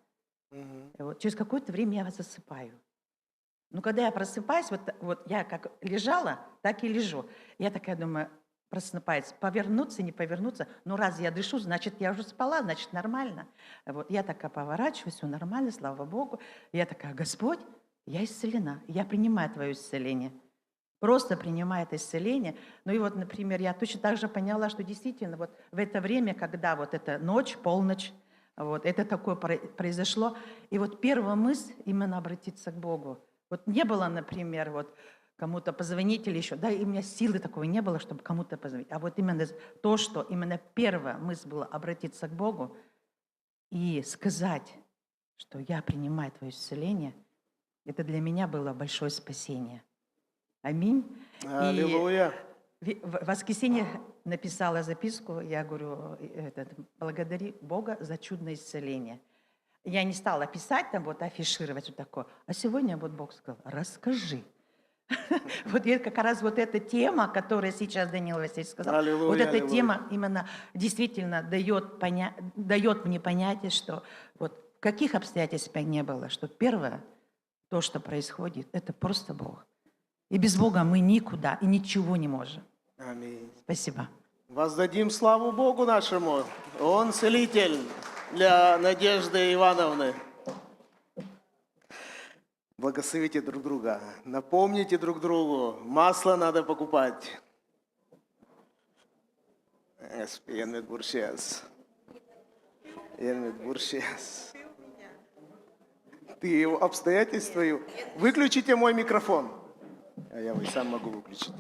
S6: И вот через какое-то время я засыпаю. Ну, когда я просыпаюсь, вот я как лежала, так и лежу. Я такая думаю, просыпаюсь, повернуться, не повернуться. Ну, раз я дышу, значит, я уже спала, значит, нормально. Вот я такая поворачиваюсь, все нормально, слава Богу. Я такая: Господь, я исцелена, я принимаю Твое исцеление. Просто принимает исцеление. Ну и вот, например, я точно так же поняла, что действительно вот в это время, когда вот эта ночь, полночь, вот это такое произошло, и вот первая мысль именно обратиться к Богу. Вот не было, например, вот кому-то позвонить или еще, да, и у меня силы такой не было, чтобы кому-то позвонить. А вот именно то, что именно первая мысль была обратиться к Богу и сказать, что я принимаю Твое исцеление, это для меня было большое спасение. Аминь.
S2: Аллилуйя.
S6: И в воскресенье написала записку, я говорю, благодари Бога за чудное исцеление. Я не стала писать там, вот афишировать вот такое. А сегодня вот Бог сказал, расскажи. Вот как раз вот эта тема, которая сейчас Даниил Васильевич сказал, вот эта тема именно действительно дает мне понятие, что вот в каких обстоятельствах не было, что первое, то, что происходит, это просто Бог. И без Бога мы никуда и ничего не можем.
S2: Аминь.
S6: Спасибо.
S2: Воздадим славу Богу нашему. Он целитель для Надежды Ивановны. Благословите друг друга. Напомните друг другу. Масло надо покупать. Енмет Буршес. Ты обстоятельства. Выключите мой микрофон. А я сам могу выключить.